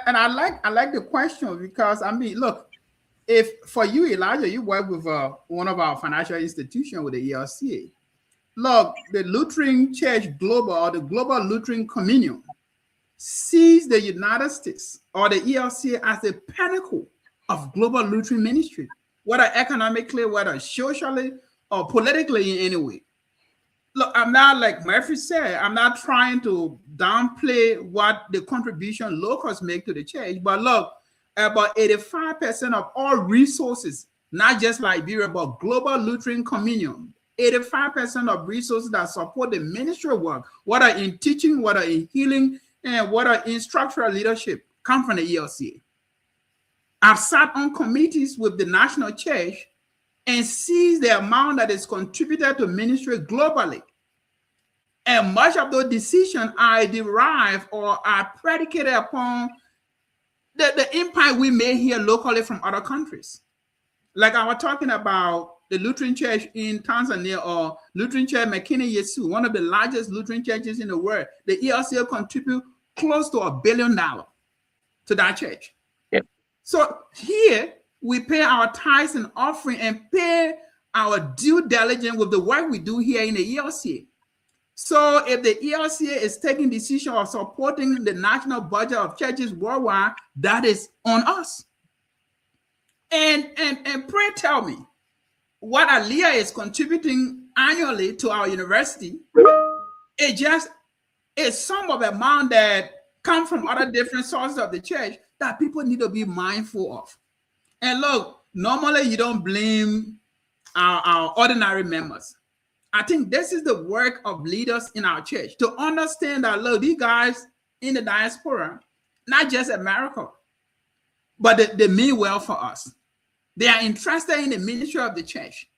Speaker 3: and I like the question because I mean, look, if for you, Elijah, you work with one of our financial institutions with the ELCA. Look, the Lutheran Church Global or the Global Lutheran Communion sees the United States or the ELCA as the pinnacle of global Lutheran ministry, whether economically, whether socially, or politically in any way. Look, I'm not, like Murphy said, I'm not trying to downplay what the contribution locals make to the church, but look, about 85% of all resources, not just Liberia, but global Lutheran communion, 85% of resources that support the ministry work, whether in teaching, whether in healing, and whether in structural leadership, come from the ELCA. I've sat on committees with the national church and sees the amount that is contributed to ministry globally. And much of those decisions are derived or are predicated upon the impact we made here locally from other countries. Like I was talking about the Lutheran Church in Tanzania or Lutheran Church Makini Yesu, one of the largest Lutheran churches in the world. The ELCA contribute close to $1 billion to that church.
Speaker 6: Yep.
Speaker 3: So here, we pay our tithes and offering and pay our due diligence with the work we do here in the ELCA. So if the ELCA is taking decision of supporting the national budget of churches worldwide, that is on us. And pray tell me, what Aliyah is contributing annually to our university, it just is some of the amount that come from other different sources of the church that people need to be mindful of. And look, normally you don't blame our ordinary members. I think this is the work of leaders in our church to understand that, look, these guys in the diaspora, not just America, but they mean well for us. They are interested in the ministry of the church.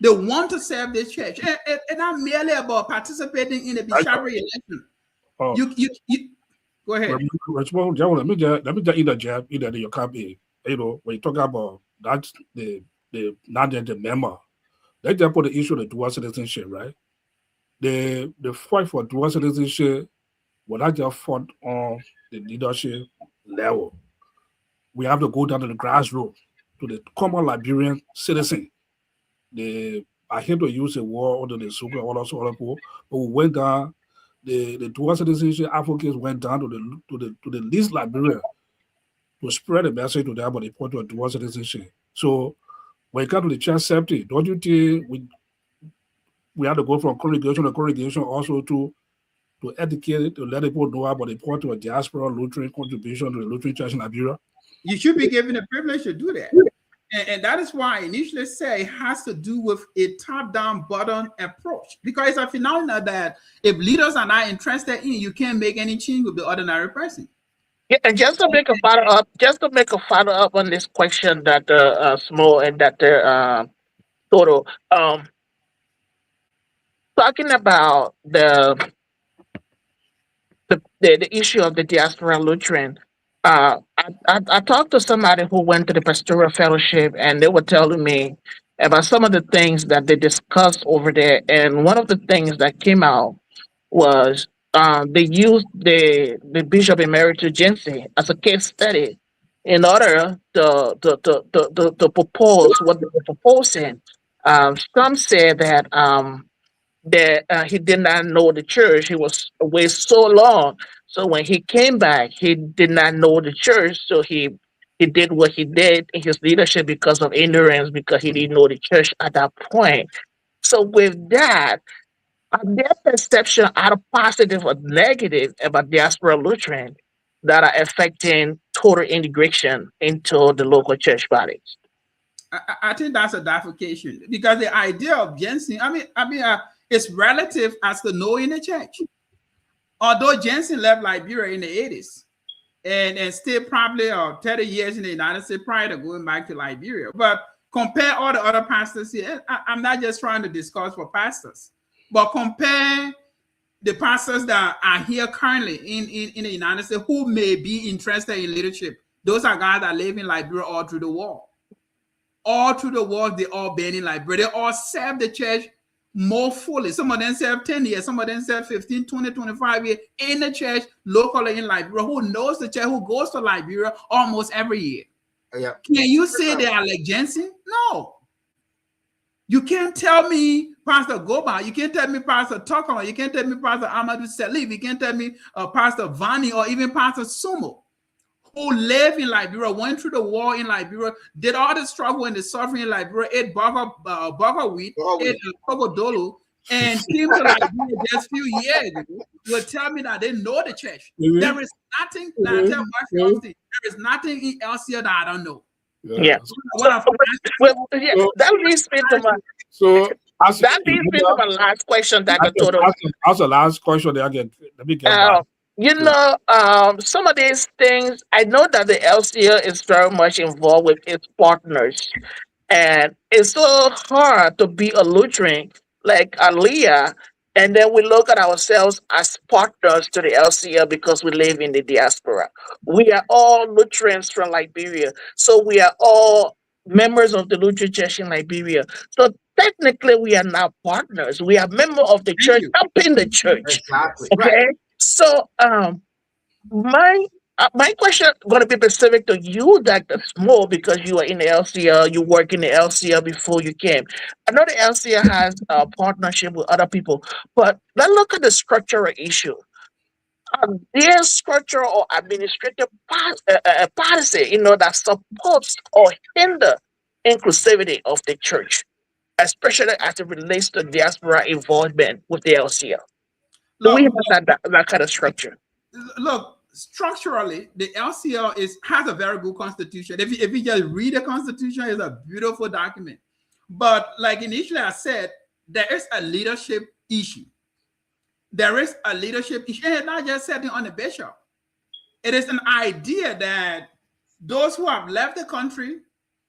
Speaker 3: They want to serve the church. And not merely about participating in the bishopric election. You go ahead.
Speaker 2: Richmond, let me just interject into your copy. You know, when you talk about that, the not just the member, let's just put the issue of the dual citizenship, right? The fight for dual citizenship was not just fought on the leadership level. We have to go down to the grassroots, to the common Liberian citizen. I hate to use the word under the super all but we went down. The dual citizenship advocates went down to the least Liberian to spread the message to them about the importance of dual citizenship. So when it comes to the church safety, don't you think we have to go from congregation to congregation also to educate, to let people know about the importance of diaspora Lutheran contribution to the Lutheran Church in Liberia?
Speaker 3: You should be given the privilege to do that. And that is why I initially say it has to do with a top-down, bottom approach. Because it's a phenomenon that if leaders are not interested in, you can't make any change with the ordinary person.
Speaker 6: Yeah, and just to make a follow up on this question that Small and that Toro, talking about the issue of the diaspora Lutheran. I talked to somebody who went to the pastoral fellowship, and they were telling me about some of the things that they discussed over there. And one of the things that came out was they used the Bishop Emeritus Jensen as a case study in order to propose what they were proposing. Some said that he did not know the church. He was away so long. So when he came back, he did not know the church. So he did what he did in his leadership because of ignorance, because he didn't know the church at that point. So with that, their perception, either positive or negative, about diaspora Lutheran that are affecting total integration into the local church bodies.
Speaker 3: I think that's a defecation, because the idea of Jensen, it's relative as to knowing the church. Although Jensen left Liberia in the 80s and stayed probably 30 years in the United States prior to going back to Liberia. But compare all the other pastors here. I'm not just trying to discuss for pastors, but compare the pastors that are here currently in the United States who may be interested in leadership. Those are guys that live in Liberia all through the war. All through the war, they all been in Liberia. They all serve the church more fully. Some of them serve 10 years, some of them serve 15, 20, 25 years in the church, locally in Liberia, who knows the church, who goes to Liberia almost every year.
Speaker 1: Yeah.
Speaker 3: Can you say they are like Jensen? No. You can't tell me Pastor Goba, you can't tell me Pastor Tucker, you can't tell me Pastor Amadou Salif, you can't tell me Pastor Vani or even Pastor Sumo, who live in Liberia, went through the war in Liberia, did all the struggle and the suffering in Liberia, ate burger wheat, ate kogodolo, and came to Liberia just a few years ago, will tell me that they know the church. Mm-hmm. There is nothing, there is nothing in LCL that I don't know.
Speaker 6: Yeah. That leads me to my last question, Dr. Toto.
Speaker 2: That's the last question that I get. Let me get back.
Speaker 6: Some of these things, I know that the LCL is very much involved with its partners, and it's so hard to be a Lutheran like Aliyah, and then we look at ourselves as partners to the LCL because we live in the diaspora. We are all Lutherans from Liberia, so we are all members of the Lutheran Church in Liberia. So technically, we are now partners. We are members of the church, helping the church.
Speaker 1: Exactly.
Speaker 6: Okay.
Speaker 1: Right.
Speaker 6: So, my My question going to be specific to you, Dr. Small, because you are in the LCL, you work in the LCL before you came. I know the LCL has a partnership with other people, but let's look at the structural issue. There's structural or administrative policy, that supports or hinder inclusivity of the church, especially as it relates to diaspora involvement with the LCL. Do we have that kind of structure?
Speaker 3: Look, structurally, the LCL has a very good constitution. If you just read the constitution, it's a beautiful document. But like initially I said, there is a leadership issue. There is a leadership issue, and it's not just setting on the bishop. It is an idea that those who have left the country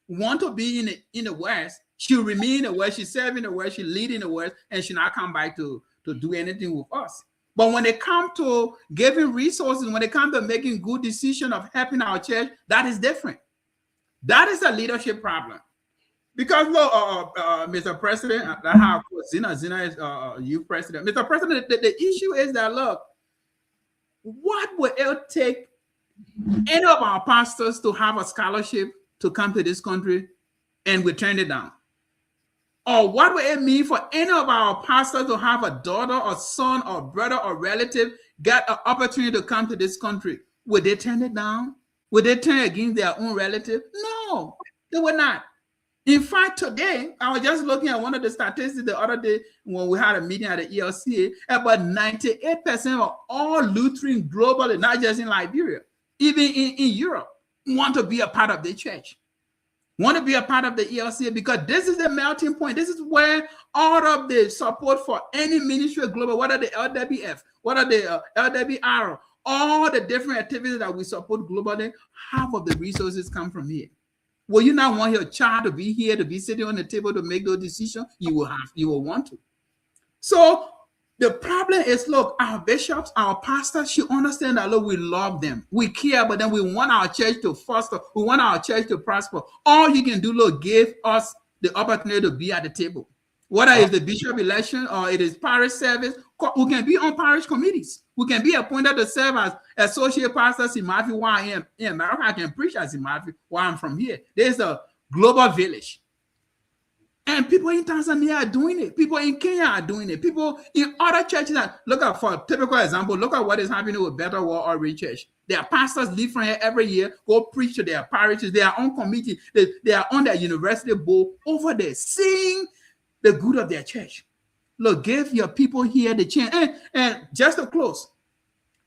Speaker 3: want to be in the West, should remain in the West, should serve in the West, should lead in the West, and should not come back to do anything with us. But when they come to giving resources, when they come to making good decisions of helping our church, that is different. That is a leadership problem. Because, look, Mr. President, Zina is youth president. Mr. President, the issue is that, look, what would it take any of our pastors to have a scholarship to come to this country and we turned it down? Or what would it mean for any of our pastors to have a daughter or son or brother or relative get an opportunity to come to this country? Would they turn it down? Would they turn against their own relative? No, they would not. In fact, today, I was just looking at one of the statistics the other day when we had a meeting at the ELCA, about 98% of all Lutherans globally, not just in Liberia, even in Europe, want to be a part of the church, want to be a part of the ELCA, because this is the melting point. This is where all of the support for any ministry global, whether the LWF, whether the LWR, all the different activities that we support globally, half of the resources come from here. Will you not want your child to be here, to be sitting on the table to make those decisions? You will want to. So the problem is, look, our bishops, our pastors should understand that, look, we love them. We care, but then we want our church to foster. We want our church to prosper. All you can do, look, give us the opportunity to be at the table. Whether it's the bishop election or it is parish service, we can be on parish committees. We can be appointed to serve as associate pastors in Matthew, where I am in America. I can preach as in Matthew, where I'm from here. There's a global village. And people in Tanzania are doing it. People in Kenya are doing it. People in other churches look at, for a typical example, look at what is happening with Better World Outreach Church. Their pastors leave from here every year, go preach to their parishes. They are on committee. They are on their university board over there, seeing the good of their church. Look, give your people here the chance. And just to close,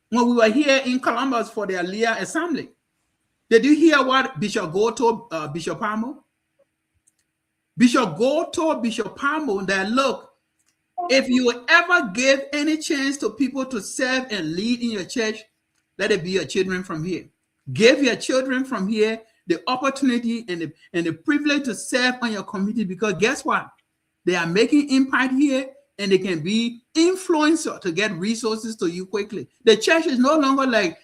Speaker 3: when we were here in Columbus for the Aliyah Assembly, did you hear what Bishop Gold told Bishop Palmer? Bishop Gold told Bishop Palmer that, look, if you ever give any chance to people to serve and lead in your church, let it be your children from here. Give your children from here the opportunity and the privilege to serve on your community, because guess what? They are making impact here, and they can be influencer to get resources to you quickly. The church is no longer like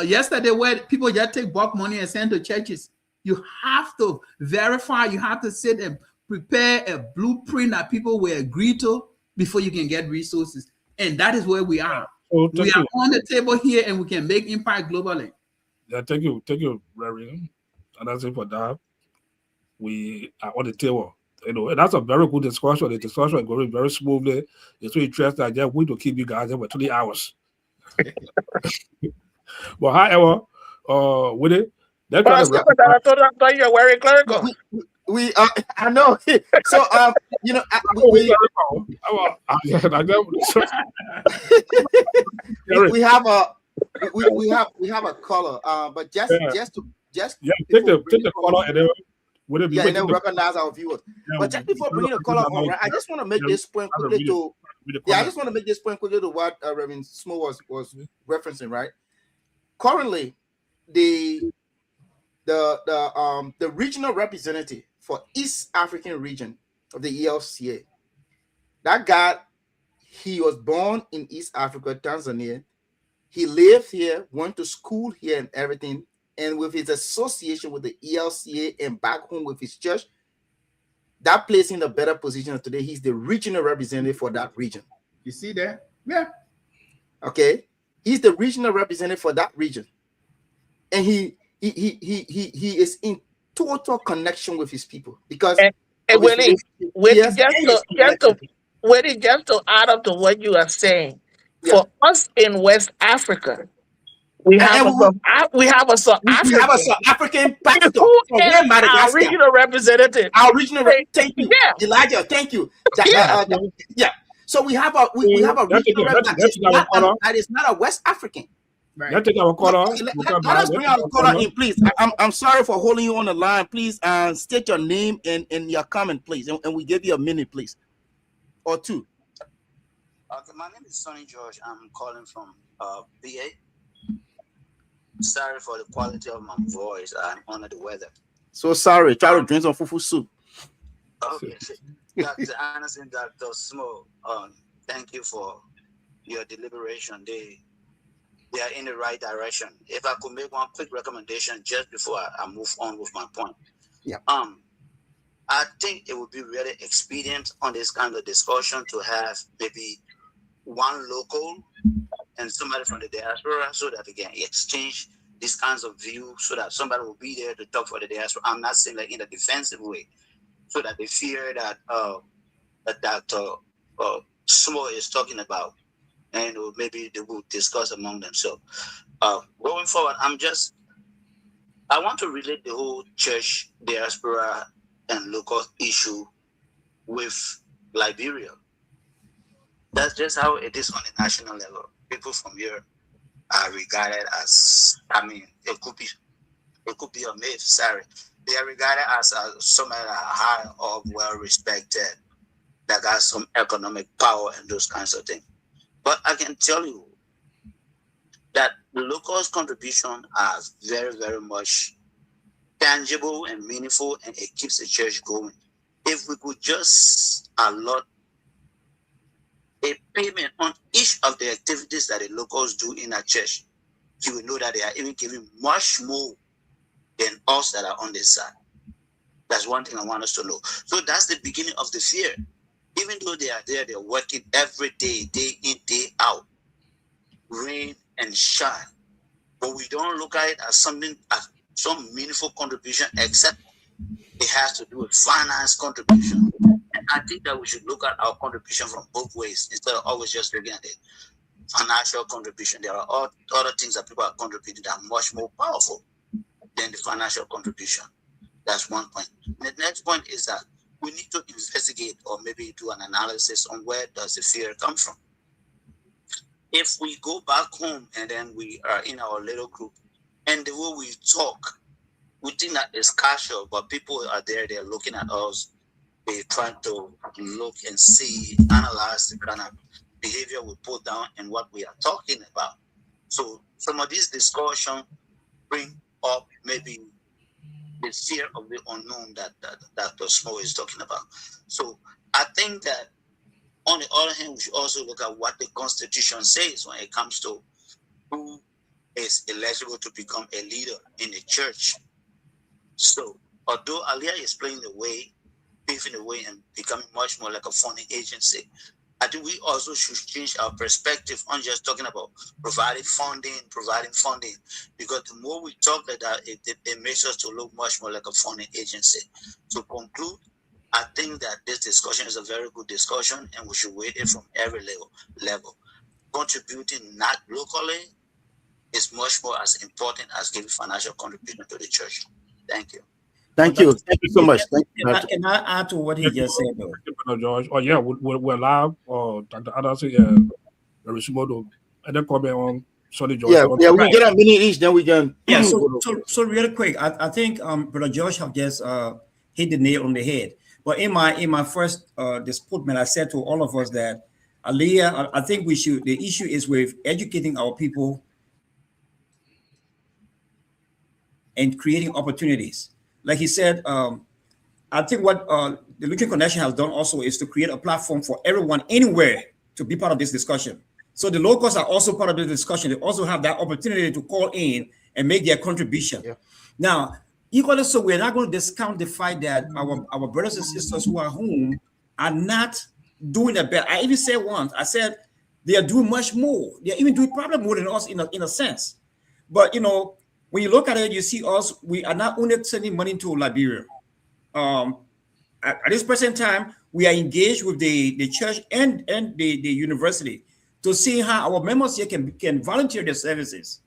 Speaker 3: yesterday, where people just take bulk money and send to churches. You have to verify. You have to sit and prepare a blueprint that people will agree to before you can get resources. And that is where we are.
Speaker 2: Oh,
Speaker 3: we are on the table here, and we can make impact globally.
Speaker 2: Yeah, thank you, Reverend. And that's it for that. We are on the table. And that's a very good discussion. The discussion is going very smoothly. It's so interesting. I just want to keep you guys there for 20 hours. But however, with it, that's
Speaker 6: I thought you were very clerical.
Speaker 1: We I know. So we have a caller. But just
Speaker 2: take the caller and then.
Speaker 1: And then recognize our viewers. But just before bringing the caller on, right, I just want to make this point quickly to what Reverend Smo was referencing, right? Currently, the regional representative for East African region of the ELCA, that guy, he was born in East Africa, Tanzania. He lived here, went to school here and everything. And with his association with the ELCA and back home with his church, that places him in a better position today. He's the regional representative for that region.
Speaker 3: You see that? Yeah.
Speaker 1: Okay. He's the regional representative for that region. and he is in total connection with his people because
Speaker 6: And Willie, just to add up to what you are saying, for us in West Africa, we have a South
Speaker 7: we have a
Speaker 6: African
Speaker 7: South African pastor
Speaker 6: who
Speaker 7: from
Speaker 6: is
Speaker 7: where
Speaker 6: our
Speaker 7: Madagascar.
Speaker 6: regional representative.
Speaker 7: Our regional, thank you,
Speaker 6: Yeah.
Speaker 7: Elijah. Thank you.
Speaker 6: Yeah.
Speaker 7: Yeah. So we have a regional representative that is not a West African.
Speaker 3: Right.
Speaker 2: Let's take our caller.
Speaker 7: Let us bring our caller in, please. I'm sorry for holding you on the line. Please state your name and your comment, please, and we give you a minute, please, or two.
Speaker 5: Okay, my name is Sonny George. I'm calling from PA. Sorry for the quality of my voice. I'm under the weather.
Speaker 7: So sorry. Try to drink some fufu soup.
Speaker 5: Okay. Dr. Anderson, Dr. Smo, thank you for your deliberation. They are in the right direction. If I could make one quick recommendation just before I move on with my point.
Speaker 7: Yeah.
Speaker 5: I think it would be really expedient on this kind of discussion to have maybe one local and somebody from the diaspora so that we can exchange these kinds of views so that somebody will be there to talk for the diaspora. I'm not saying like in a defensive way, so that they fear that Dr. Smo is talking about, and maybe they will discuss among themselves. Going forward, I want to relate the whole church, diaspora, and local issue with Liberia. That's just how it is on a national level. People from here are regarded as, it could be a myth, sorry. They are regarded as some high or well respected, that got some economic power and those kinds of things. But I can tell you that the locals' contribution are very, very much tangible and meaningful, and it keeps the church going. If we could just allot a payment on each of the activities that the locals do in a church, you will know that they are even giving much more than us that are on this side. That's one thing I want us to know. So that's the beginning of the fear. Even though they are there, they're working every day, day in, day out, rain and shine. But we don't look at it as something, as some meaningful contribution, except it has to do with finance contribution. And I think that we should look at our contribution from both ways instead of always just looking at it. Financial contribution. There are other things that people are contributing that are much more powerful than the financial contribution. That's one point. The next point is that we need to investigate or maybe do an analysis on where does the fear come from. If we go back home and then we are in our little group and the way we talk, we think that it's casual, but people are there, they're looking at us, they're trying to look and see, analyze the kind of behavior we put down and what we are talking about. So some of these discussions bring up maybe the fear of the unknown that Dr. Smo is talking about. So I think that on the other hand, we should also look at what the Constitution says when it comes to who is eligible to become a leader in the church. So although Aliyah is paving the way and becoming much more like a funding agency, I think we also should change our perspective on just talking about providing funding, because the more we talk like that, it makes us to look much more like a funding agency. To conclude, I think that this discussion is a very good discussion, and we should weigh it from every level. Contributing not locally is much more as important as giving financial contribution to the church. Thank you.
Speaker 7: Thank you so much.
Speaker 4: Can I add to what he just said, though?
Speaker 2: George. Oh yeah, we're live. Or Dr. Anderson, Rishimoto, and then comment on Sonny George.
Speaker 7: Yeah, we can get a minute each, then we can.
Speaker 4: Yeah. So really quick, I think Brother George have just hit the nail on the head. But in my first disputement, I said to all of us that Aliyah, I think the issue is with educating our people and creating opportunities. Like he said, I think what the Lutheran Connection has done also is to create a platform for everyone anywhere to be part of this discussion. So the locals are also part of the discussion. They also have that opportunity to call in and make their contribution. Yeah. Now, equally so, we're not going to discount the fact that our brothers and sisters who are home are not doing the best. I even said once, I said they are doing much more. They're even doing probably more than us in a sense. But, when you look at it, you see us, we are not only sending money to Liberia. At this present time, we are engaged with the church and the university to see how our members here can volunteer their services.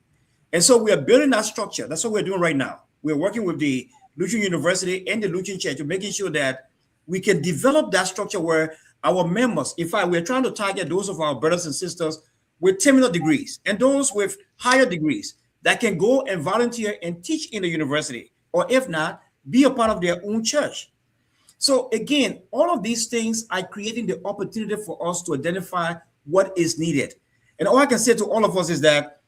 Speaker 4: And so we are building that structure. That's what we're doing right now. We're working with the Lutheran University and the Lutheran Church to making sure that we can develop that structure where our members, in fact, we're trying to target those of our brothers and sisters with terminal degrees and those with higher degrees that can go and volunteer and teach in the university, or if not, be a part of their own church. So again, all of these things are creating the opportunity for us to identify what is needed. And all I can say to all of us is that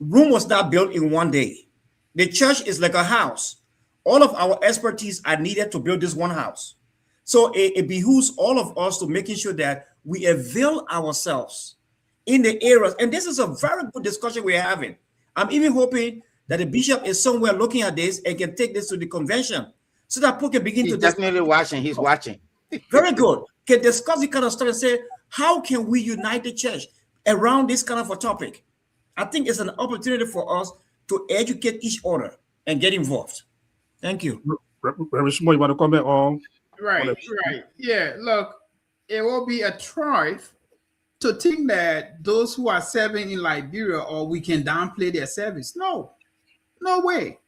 Speaker 4: Rome was not built in one day. The church is like a house. All of our expertise are needed to build this one house. So it behooves all of us to making sure that we avail ourselves in the areas. And this is a very good discussion we're having. I'm even hoping that the bishop is somewhere looking at this and can take this to the convention so that people can begin
Speaker 7: He's
Speaker 4: to
Speaker 7: definitely watching. He's watching.
Speaker 4: Very good. Can discuss the kind of stuff and say, how can we unite the church around this kind of a topic? I think it's an opportunity for us to educate each other and get involved. Thank you.
Speaker 2: Very small. You want to comment on?
Speaker 3: Right. Yeah, look, it will be a triumph to think that those who are serving in Liberia or we can downplay their service. No way.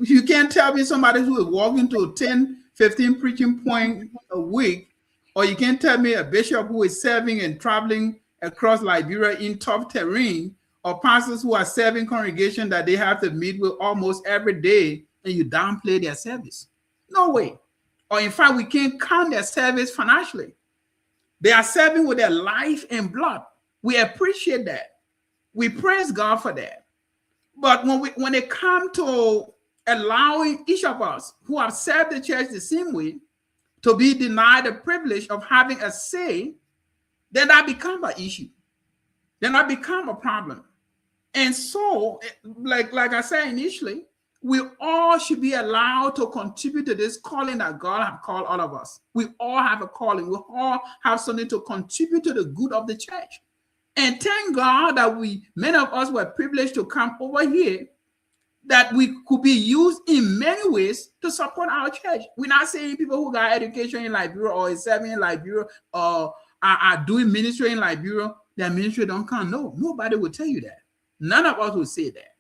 Speaker 3: You can't tell me somebody who is walking to 10, 15 preaching points a week, or you can't tell me a bishop who is serving and traveling across Liberia in tough terrain, or pastors who are serving congregation that they have to meet with almost every day, and you downplay their service. No way. Or in fact, we can't count their service financially. They are serving with their life and blood. We appreciate that. We praise God for that. But when it comes to allowing each of us who have served the church the same way to be denied the privilege of having a say, then that becomes an issue. Then that becomes a problem. And so, like I said initially, we all should be allowed to contribute to this calling that God has called all of us. We all have a calling. We all have something to contribute to the good of the church. And thank God that many of us were privileged to come over here, that we could be used in many ways to support our church. We're not saying people who got education in Liberia or is serving in Liberia or are doing ministry in Liberia, their ministry don't count. No, nobody will tell you that. None of us will say that.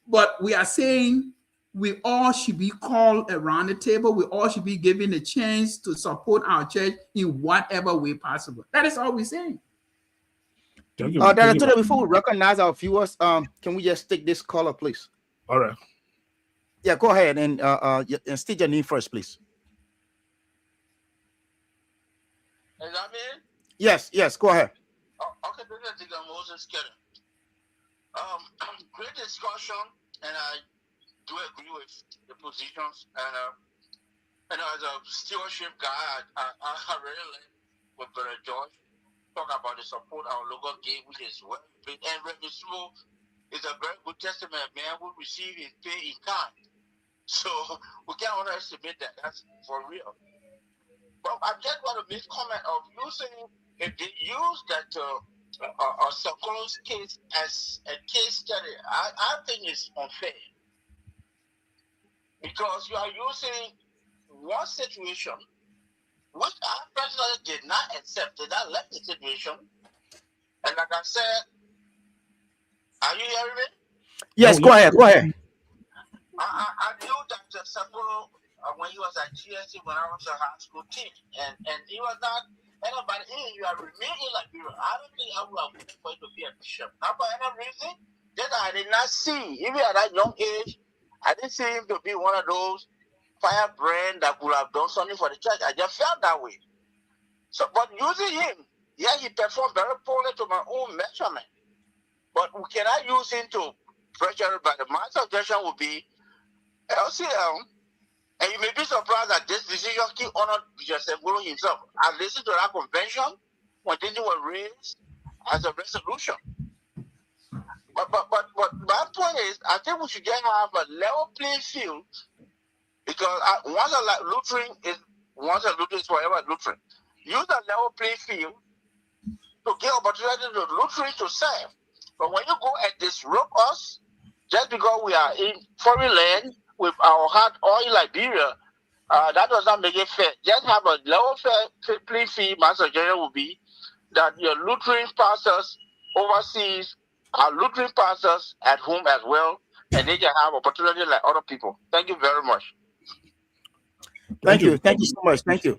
Speaker 3: But we are saying we all should be called around the table. We all should be given a chance to support our church in whatever way possible. That is all we're saying.
Speaker 7: Before we recognize our viewers, can we just take this caller, please?
Speaker 2: All right.
Speaker 7: Yeah, go ahead and state your name first, please.
Speaker 5: Is that me?
Speaker 7: Yes, go ahead.
Speaker 5: Okay, this is Moses Kelly. Great discussion, and I do agree with the positions. And as a stewardship guy, I really like what Brother George talk about the support our local gave, which is well. And Reverend Small is a very good testament. Man who receive his pay in kind, so we can't underestimate that. That's for real. But I just want to make comment of using if they use that. Sokolos case as a case study, I think it's unfair because you are using one situation which I personally did not accept, did not like the situation. And like I said, are you hearing me?
Speaker 7: Yes, go ahead.
Speaker 5: I knew that Sakolo when he was at GSC when I was a high school team, and he was not. Anybody, you are remaining like you. I don't think I would have been going to be a bishop. Not for any reason that I did not see. Even at that young age, I didn't see him to be one of those firebrand that could have done something for the church. I just felt that way. So, but using him, yeah, he performed very poorly to my own measurement. But we cannot use him to pressure everybody. My suggestion would be LCL. And you may be surprised that this decision keep honored Joseph Guru himself. I listened to that convention when things were raised as a resolution. But my point is, I think we should just have a level playing field because once a Lutheran is forever Lutheran. Use a level playing field to give opportunity to Lutherans to serve. But when you go and disrupt us
Speaker 8: just because we are in foreign land with our heart all in Liberia, that does not make it fair. Just have a level fair play fee. My suggestion would be that your Lutheran pastors overseas are Lutheran pastors at home as well, and they can have opportunity like other people. Thank you very much.
Speaker 7: Thank you so much. Thank you.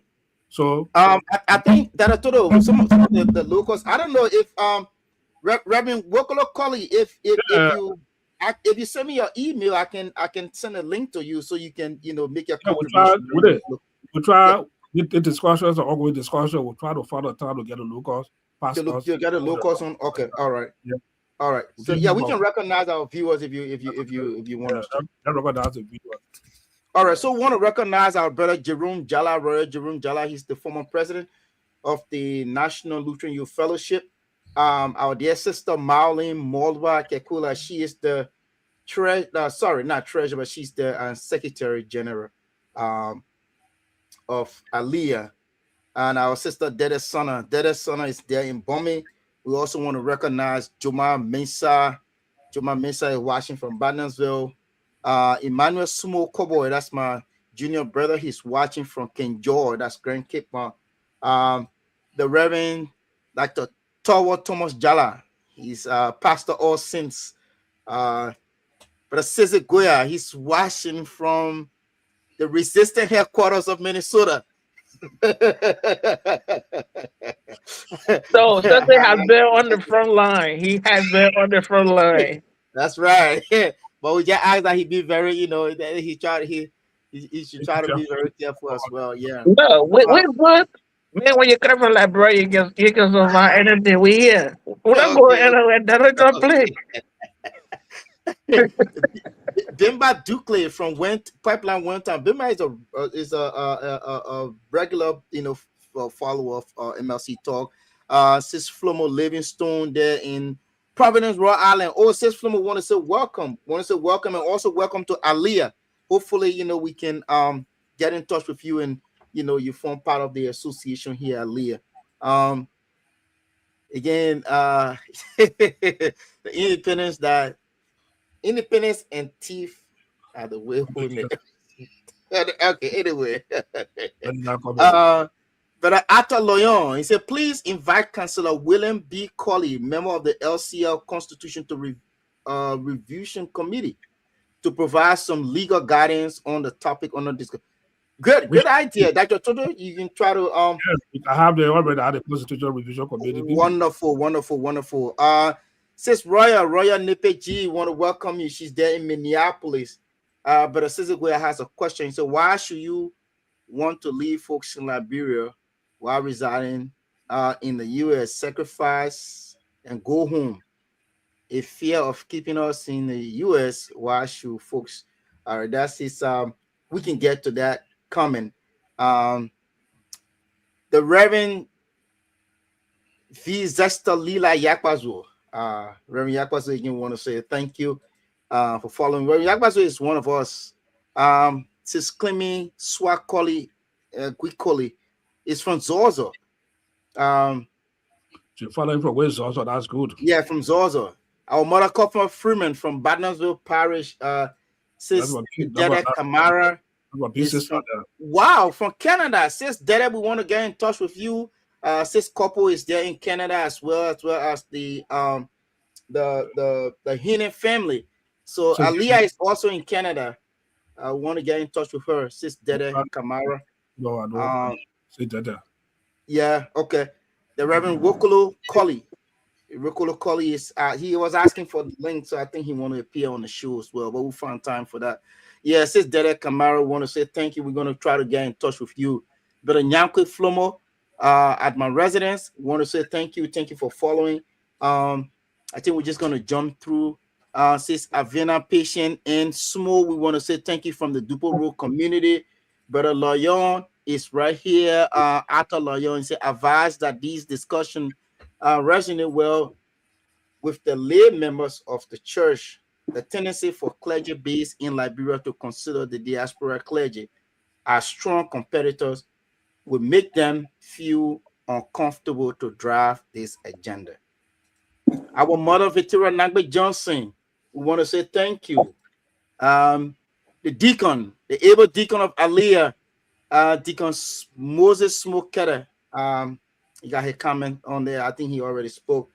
Speaker 2: So
Speaker 7: I think that I told some of the locals. I don't know if Reverend Wokolo Colley, if you send me your email, I can send a link to you so you can make your contribution.
Speaker 2: We'll try the discussions, the ongoing discussion. We'll try to find a time to get the locals.
Speaker 7: You get the locals on. Okay, all right. Yeah. All right. So yeah, we can recognize our viewers if you want us to.
Speaker 2: Recognize the viewers.
Speaker 7: All right. So we want to recognize our brother Jerome Jala, Royal Jerome Jala. He's the former president of the National Lutheran Youth Fellowship. Our dear sister Marlene Moldwa Kekula, she is the not treasurer, but she's the secretary general of Aliyah. And our sister Dede Sana is there in Bombay. We also want to recognize Joma Mensah. Joma Mensah is watching from Badnansville. Emmanuel Sumo Kobo, that's my junior brother. He's watching from Kenjor, that's Grand Cape. The Reverend Dr. Towo Thomas Jala, he's pastor all since. But Cesar Goya, he's watching from the resistant headquarters of Minnesota.
Speaker 6: So Cesar has been on the front line. He has been on the front line.
Speaker 7: That's right. But we just ask that he be very, that he should try to be very careful as well. Yeah.
Speaker 6: No, wait, what? Man, when you come from Liberia, you can survive anything. We here. We're not going anywhere. That's not play.
Speaker 7: Bimba Dukley from Pipeline One Time. Bimba is a regular, follower of MLC Talk. Sis Flomo Livingstone there in Providence, Rhode Island. Oh, Sis Flomo want to say welcome. And also welcome to Aliyah. Hopefully, we can get in touch with you and you form part of the association here at Aliyah. Again, the independence and thief are the way home. Okay, anyway. But Atta Loyon, he said, please invite Councillor William B. Colley, member of the LCL Constitution to Revision Committee, to provide some legal guidance on the topic on the discussion. Good idea, Dr. Toto. You can try to
Speaker 2: I have the Constitutional Revision Committee.
Speaker 7: Wonderful. Sis Royal Nipeji, want to welcome you. She's there in Minneapolis. But Sister Goya has a question. So why should you want to leave folks in Liberia while residing in the U.S., sacrifice and go home? A fear of keeping us in the U.S., why should folks? That's his. We can get to that coming. The Reverend V. Zesta Lila Yakwazo. Reverend Yakwazo, again, want to say thank you for following. Reverend Yakwazo is one of us. Sis Clemi Swakoli Gwikoli is from Zozo.
Speaker 2: You're following from where Zozo, that's good.
Speaker 7: Yeah, from Zozo. Our mother Copper Freeman from Badnansville Parish. Sis Dede Kamara. Wow, from Canada. Sis Dede, we want to get in touch with you. Sis Couple is there in Canada as well as the Heenan family. So Aliyah is also in Canada. I want to get in touch with her. Sis Dede Kamara.
Speaker 2: No, I don't. Say Dede.
Speaker 7: Yeah, okay. The Reverend Wokolo Colley. Wokolo Colley is he was asking for the link, so I think he want to appear on the show as well. But we'll find time for that. Yeah, Sis Dede Kamara want to say thank you. We're going to try to get in touch with you. But Nyankwe Flomo at my residence, want to say thank you. Thank you for following. I think we're just going to jump through. Sis Avena Patient and Small, we want to say thank you from the Dupo Road community. Brother Loyon is right here. Arthur Loyon say advise that these discussions resonate well with the lay members of the church. The tendency for clergy based in Liberia to consider the diaspora clergy as strong competitors will make them feel uncomfortable to drive this agenda. Our mother, Victoria Nagbe Johnson, we want to say thank you. The deacon, the able deacon of Aliyah, Deacon Moses Smoketta, he got his comment on there. I think he already spoke.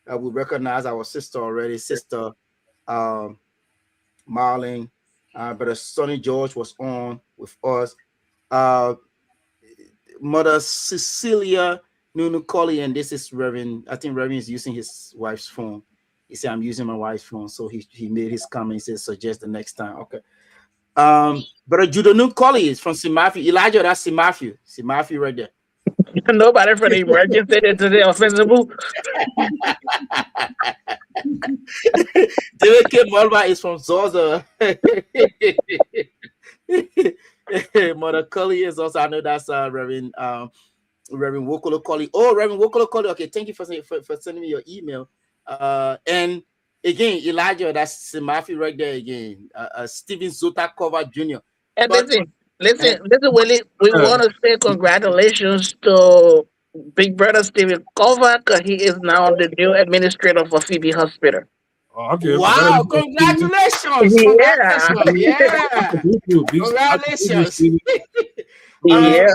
Speaker 7: We recognize our sister already, Sister Marlene. Brother Sonny George was on with us. Mother Cecilia Nunukoli, and this is Reverend. I think Reverend is using his wife's phone. He said, I'm using my wife's phone. So he made his comment. He said, suggest the next time. Okay. Brother Judah Nunukoli is from Simafi. Elijah, that's Simafi. Simafi right there.
Speaker 6: Nobody from the emergency today offensible.
Speaker 7: David K. Mulva is from Zoza. Mother Cully is also, I know that's Reverend Wokolo Cully. Oh, Reverend Wokolo Cully. Okay, thank you for sending me your email. And again, Elijah, that's Simafi right there again. Stephen Zota Cover Jr.
Speaker 6: And listen, Willie, we want to say congratulations to Big Brother Stephen Kovac, because he is now the new administrator for Phoebe Hospital.
Speaker 2: Okay.
Speaker 7: Wow, congratulations.
Speaker 6: Yeah.
Speaker 7: Congratulations.
Speaker 6: Yeah.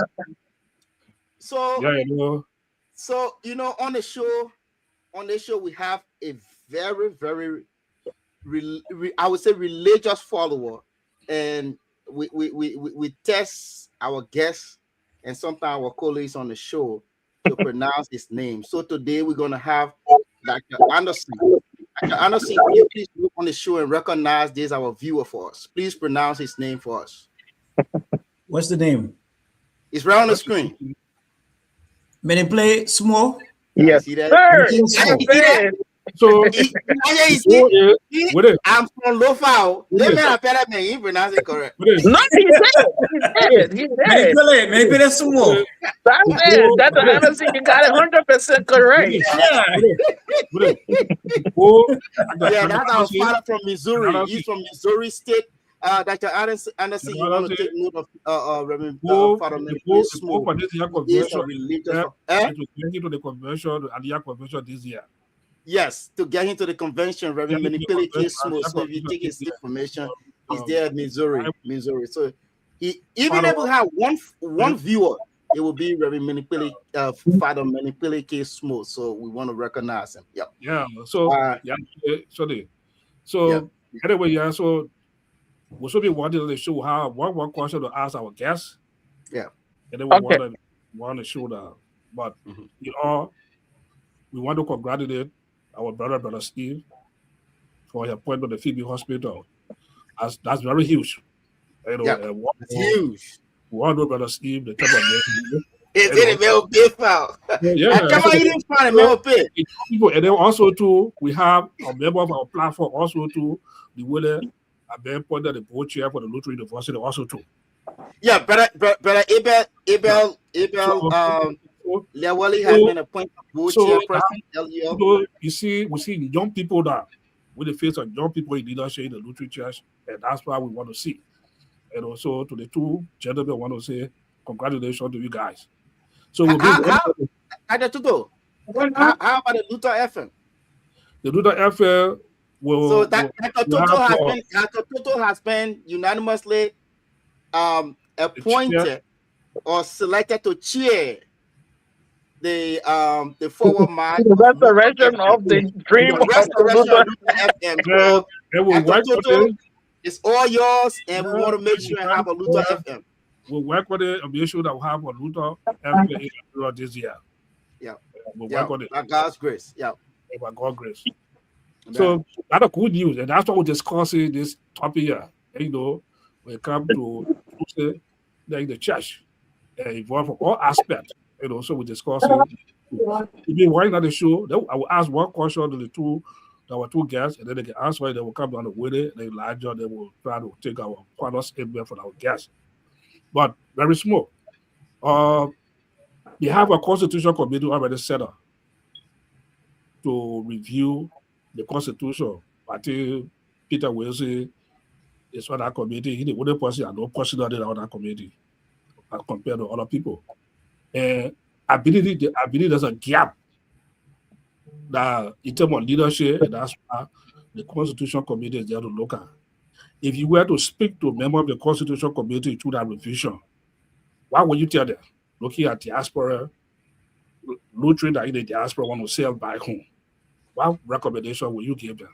Speaker 7: So,
Speaker 2: yeah,
Speaker 7: so on the show, we have a very, very, I would say, religious follower, and we test our guests and sometimes our colleagues on the show to pronounce his name. So today we're going to have Dr. Anderson. Dr. Anderson, can you please look on the show and recognize this our viewer for us? Please pronounce his name for us.
Speaker 4: What's the name?
Speaker 7: It's right on the screen.
Speaker 4: May they play small?
Speaker 6: Yes,
Speaker 7: See that?
Speaker 6: sir.
Speaker 2: So,
Speaker 7: I'm from Lofao. Let me pronounce it correct.
Speaker 6: No, he did. He did.
Speaker 4: May play small.
Speaker 6: That's it. That's honestly, you got it 100% correct.
Speaker 7: Yeah, that's our father from Missouri. He's from Missouri State. Dr. Anderson, you want to take note of Reverend Father Small. He's a religious.
Speaker 2: To get into the convention, Aliyah convention this year.
Speaker 7: Yes, to get into the convention, Reverend Manipuli Case Small. So if you take his information, he's there at Missouri. So he even if we have one viewer, it will be Reverend Manipuli, Father Manipuli Case Small. So we want to recognize him. Yep.
Speaker 2: Yeah. So anyway, yeah. So we should be wanting to show how one question to ask our guests.
Speaker 7: Yeah.
Speaker 2: And then we want to show that. But we want to congratulate our brother Steve for his appointment at the Phoebe Hospital. That's very huge.
Speaker 7: It's huge.
Speaker 2: One brother Steve, the type of man.
Speaker 7: It's in a male pay file.
Speaker 2: Yeah.
Speaker 7: Come on, you didn't find a male pay.
Speaker 2: And then also too, we have a member of our platform also too, the winner, a man appointed the board chair for the Lutheran University also too.
Speaker 7: Yeah, brother Abel Lewali has been appointed board chairperson.
Speaker 2: So we see young people that with the face of young people in leadership in the Lutheran Church, and that's why we want to see. And also to the two gentlemen, I want to say congratulations to you guys. So we'll
Speaker 7: how about the Luther FM?
Speaker 2: The Luther FM will.
Speaker 7: So Dr. Toto has been unanimously appointed or selected to chair the forward march.
Speaker 6: The restoration of the dream of
Speaker 7: FM. It's all yours, and we want to make sure and have a Luther FM.
Speaker 2: We'll work with it and be sure that we'll have a Luther FM this year.
Speaker 7: Yeah.
Speaker 2: We'll work on it.
Speaker 7: By God's grace. Yeah.
Speaker 2: By God's grace. So that's good news, and that's what we're discussing this topic here. When it comes to the church, involved from all aspects. So we're discussing. If you want the show, I will ask one question to our two guests, and then they can answer it. They will come down with it. Then Elijah, they will try to take our father's email for our guests. But very small. We have a constitutional committee already set up to review the Constitution. I think Peter Wilson is on that committee. He's the only person I know personally on that committee compared to other people. And I believe there's a gap that in terms of leadership, and that's why the Constitutional Committee is there to look at. If you were to speak to a member of the Constitutional Committee through that revision, what would you tell them? Looking at diaspora, Lutheran that in the diaspora want to sail back home, what recommendation will you give them?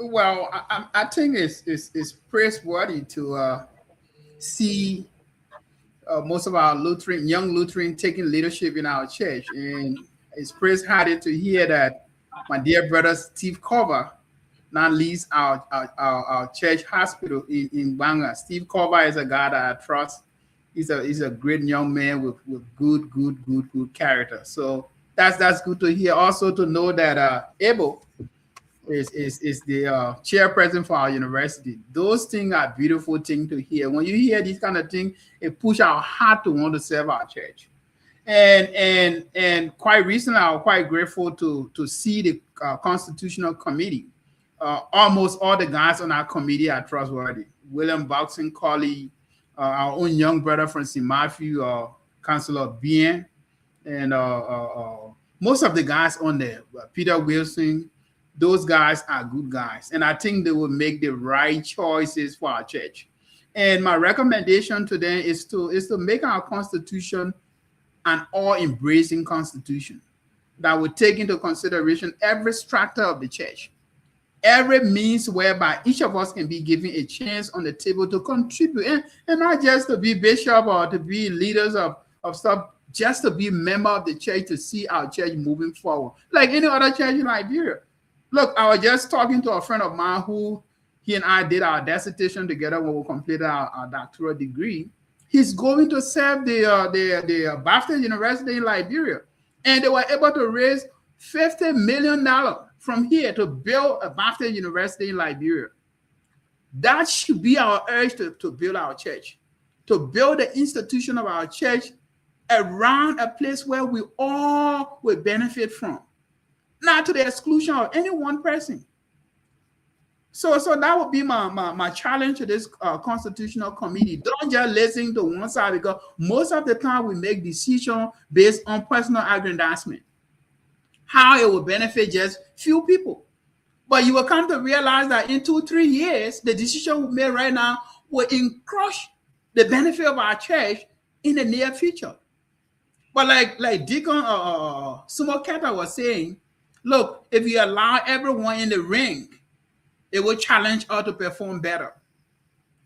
Speaker 3: Well, I think it's praiseworthy to see most of our young Lutheran taking leadership in our church, and it's praiseworthy to hear that my dear brother Steve Cover now leads our church hospital in Banga. Steve Cover is a guy that I trust. He's a great young man with good character. So that's good to hear. Also to know that Abel is the chairperson for our university. Those things are beautiful things to hear. When you hear these kind of things, it pushes our heart to want to serve our church. And quite recently, I was quite grateful to see the Constitutional Committee. Almost all the guys on our committee are trustworthy. William Boxing Colley, our own young brother from St. Matthew, Councillor Bien, and most of the guys on there, Peter Wilson, those guys are good guys. And I think they will make the right choices for our church. And my recommendation to them is to make our constitution an all-embracing constitution that will take into consideration every strata of the church, every means whereby each of us can be given a chance on the table to contribute, and not just to be bishop or to be leaders of stuff, just to be a member of the church, to see our church moving forward like any other church in Liberia. Look, I was just talking to a friend of mine who he and I did our dissertation together when we completed our doctoral degree. He's going to serve the Baptist University in Liberia, and they were able to raise $50 million from here to build a Baptist University in Liberia. That should be our urge to build our church, to build the institution of our church around a place where we all will benefit from, not to the exclusion of any one person. So that would be my challenge to this Constitutional Committee. Don't just listen to one side, because most of the time we make decisions based on personal aggrandizement, how it will benefit just few people. But you will come to realize that in 2-3 years, the decision we make right now will crush the benefit of our church in the near future. But like Deacon Sumo Keta was saying, look, if you allow everyone in the ring, it will challenge us to perform better.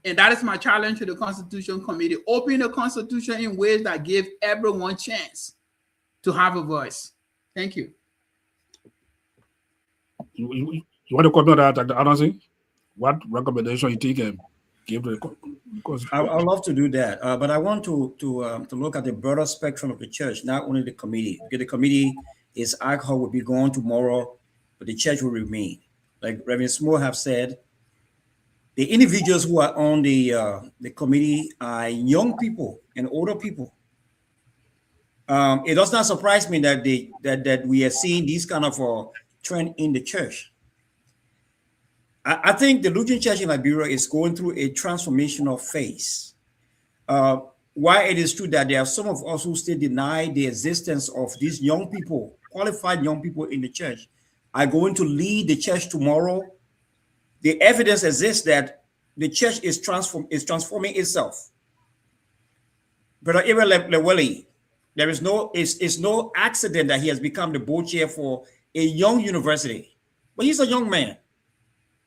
Speaker 3: And that is my challenge to the Constitution Committee. Open the Constitution in ways that give everyone a chance to have a voice. Thank you.
Speaker 2: You want to comment on that, Dr. Anderson? What recommendation you think and give to the Constitution?
Speaker 4: I'd love to do that, but I want to look at the broader spectrum of the church, not only the committee. Because the committee is alcohol will be gone tomorrow, but the church will remain. Like Reverend Smo have said, the individuals who are on the committee are young people and older people. It does not surprise me that that we are seeing this kind of trend in the church. I think the Lutheran Church in Liberia is going through a transformational phase. While it is true that there are some of us who still deny the existence of these young people, qualified young people in the church, are going to lead the church tomorrow. The evidence exists that the church is transforming itself. Brother Ira Lewelli, there is it's no accident that he has become the board chair for a young university, but he's a young man,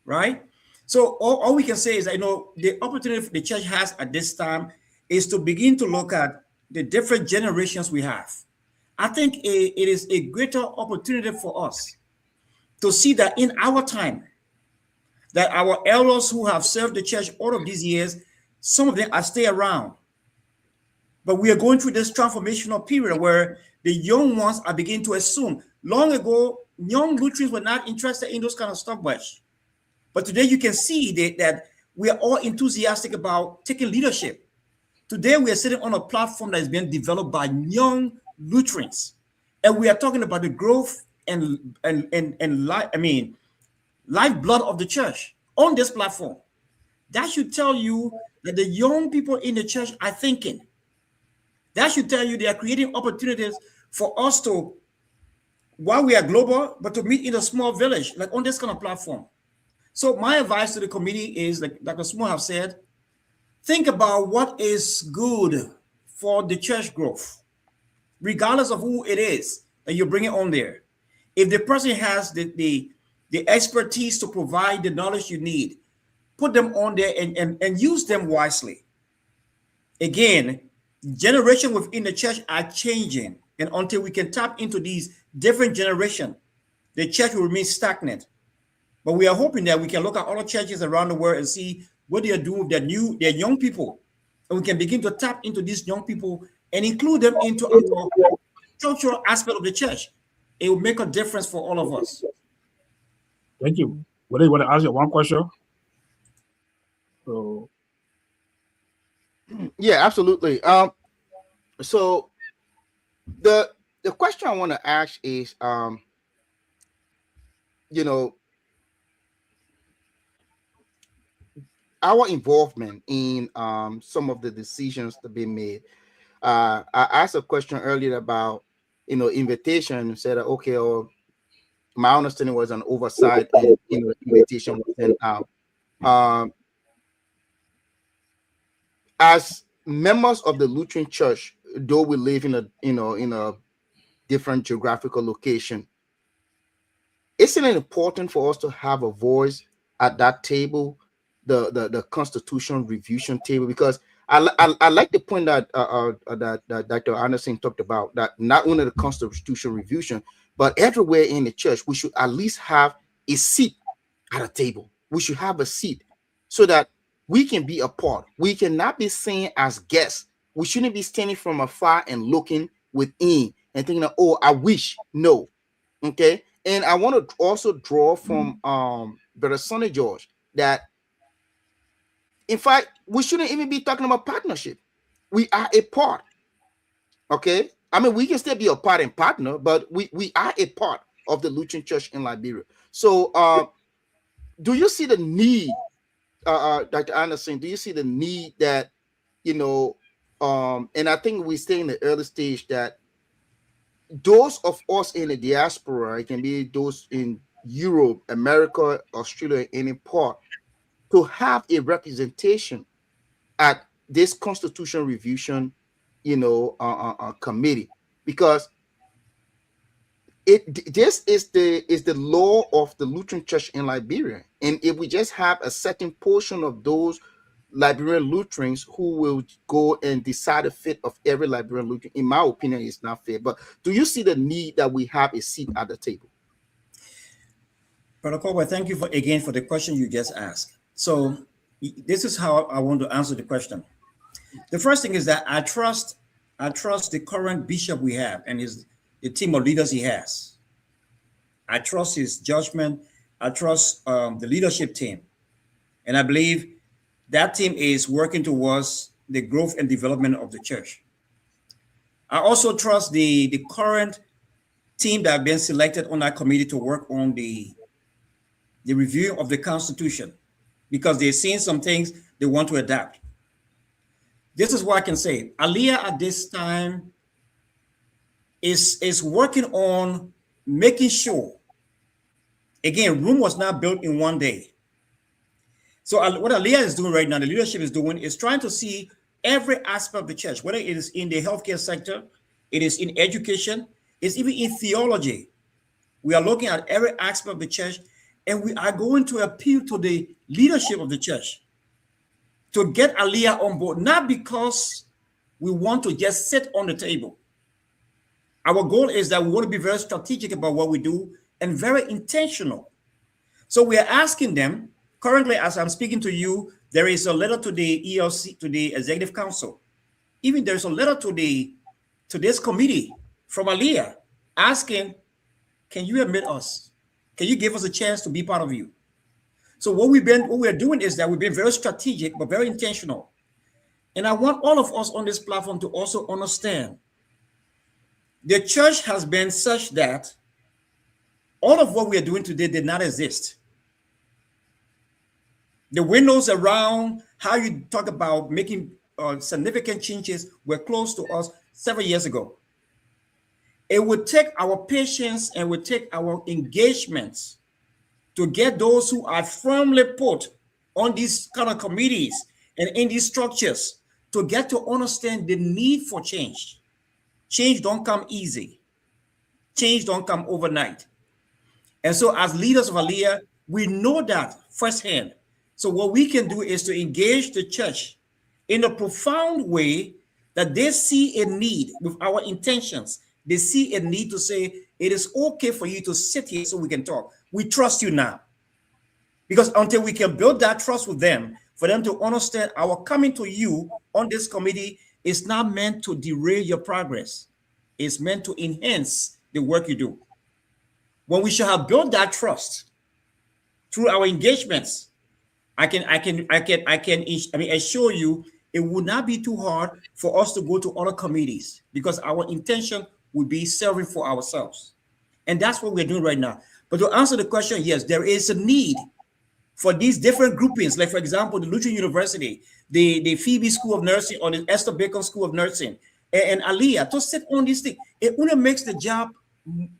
Speaker 4: right? So all we can say is that, the opportunity the church has at this time is to begin to look at the different generations we have. I think it is a greater opportunity for us to see that in our time, that our elders who have served the church all of these years, some of them are still around. But we are going through this transformational period where the young ones are beginning to assume. Long ago, young Lutherans were not interested in those kind of stuff much. But today you can see that we are all enthusiastic about taking leadership. Today we are sitting on a platform that is being developed by young Lutherans. And we are talking about the growth and lifeblood of the church on this platform. That should tell you that the young people in the church are thinking. That should tell you they are creating opportunities for us to while we are global, but to meet in a small village, like on this kind of platform. So my advice to the committee is, like Dr. Small have said, think about what is good for the church growth, regardless of who it is that you're bringing on there. If the person has the expertise to provide the knowledge you need, put them on there and use them wisely. Again, generations within the church are changing, and until we can tap into these different generations, the church will remain stagnant. But we are hoping that we can look at other churches around the world and see what they are doing with their young people, and we can begin to tap into these young people and include them into our cultural aspect of the church. It will make a difference for all of us.
Speaker 2: Thank you. Well, you want to ask you one question? So,
Speaker 1: yeah, absolutely. So the question I want to ask is, you know, our involvement in some of the decisions to be made. I asked a question earlier about, invitation, said, okay, or my understanding was an oversight and, invitation was sent out. As members of the Lutheran Church, though we live in a different geographical location, isn't it important for us to have a voice at that table, the Constitutional Revision table? Because I like the point that that Dr. Anderson talked about, that not only the Constitutional Revision, but everywhere in the church, we should at least have a seat at a table. We should have a seat so that we can be a part. We cannot be seen as guests. We shouldn't be standing from afar and looking within and thinking, oh, I wish. No. Okay. And I want to also draw from Brother Sonny George that, in fact, we shouldn't even be talking about partnership. We are a part. Okay. I mean, we can still be a part and partner, but we are a part of the Lutheran Church in Liberia. So do you see the need, Dr. Anderson, do you see the need that, and I think we stay in the early stage, that those of us in the diaspora, it can be those in Europe, America, Australia, any part, to have a representation at this Constitutional Revision, committee, because this is the law of the Lutheran Church in Liberia, and if we just have a certain portion of those Liberian Lutherans who will go and decide the fate of every Liberian Lutheran, in my opinion, it's not fair. But do you see the need that we have a seat at the table?
Speaker 4: Brother Colbert, thank you for the question you just asked. So this is how I want to answer the question. The first thing is that I trust the current bishop we have and the team of leaders he has. I trust his judgment. I trust the leadership team. And I believe that team is working towards the growth and development of the church. I also trust the current team that have been selected on that committee to work on the review of the Constitution, because they've seen some things they want to adapt. This is what I can say. Aliyah at this time is working on making sure, again, Rome was not built in one day. So what Aliyah is doing right now, the leadership is doing, is trying to see every aspect of the church, whether it is in the healthcare sector, it is in education, it's even in theology. We are looking at every aspect of the church, and we are going to appeal to the leadership of the church to get Aliyah on board, not because we want to just sit on the table. Our goal is that we want to be very strategic about what we do and very intentional. So we are asking them, currently, as I'm speaking to you, there is a letter to the ELC, to the Executive Council. Even there's a letter to this committee from Aliyah asking, can you admit us? Can you give us a chance to be part of you? So what we're doing is that we've been very strategic, but very intentional. And I want all of us on this platform to also understand the church has been such that all of what we are doing today did not exist. The windows around how you talk about making significant changes were closed to us several years ago. It would take our patience and would take our engagements to get those who are firmly put on these kind of committees and in these structures to get to understand the need for change. Change don't come easy. Change don't come overnight. And so as leaders of Aliyah, we know that firsthand. So what we can do is to engage the church in a profound way that they see a need with our intentions. They see a need to say, it is okay for you to sit here so we can talk. We trust you now. Because until we can build that trust with them, for them to understand our coming to you on this committee is not meant to derail your progress. It's meant to enhance the work you do. When we shall have built that trust through our engagements, I can assure you it would not be too hard for us to go to other committees because our intention would be serving for ourselves. And that's what we're doing right now. But to answer the question, yes, there is a need for these different groupings, like for example, the Lutheran University, the Phoebe School of Nursing or the Esther Bacon School of Nursing, and Aliyah to sit on this thing. It only makes the job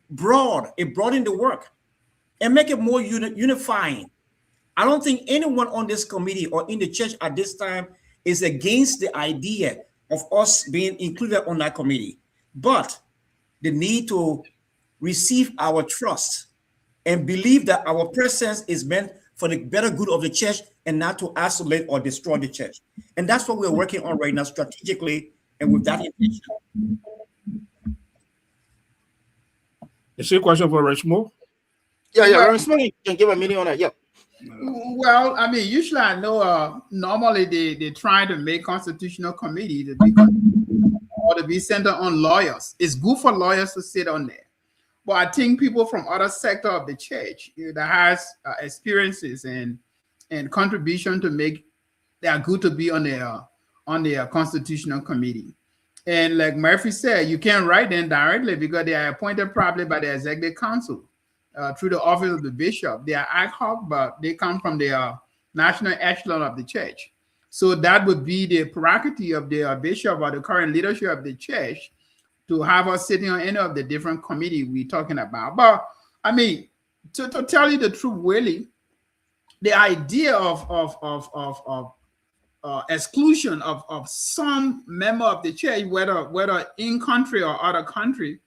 Speaker 4: broad. It broadens the work and make it more unifying. I don't think anyone on this committee or in the church at this time is against the idea of us being included on that committee, but the need to receive our trust and believe that our presence is meant for the better good of the church and not to isolate or destroy the church. And that's what we're working on right now strategically and with that intention.
Speaker 2: Is there a question for Richmond?
Speaker 1: Yeah, Richmond, you can give a minute on that. Yeah.
Speaker 3: Well, I mean, usually I know normally they try to make constitutional committee to be centered on lawyers. It's good for lawyers to sit on there. But I think people from other sector of the church that has experiences and contribution to make, they are good to be on their constitutional committee. And like Murphy said, you can't write them directly because they are appointed probably by the executive council through the office of the bishop. They are ad hoc, but they come from the national echelon of the church. So that would be the prerogative of the bishop or the current leadership of the church to have us sitting on any of the different committees we're talking about. But I mean, to tell you the truth, really, the idea of exclusion of some member of the church, whether in country or other country,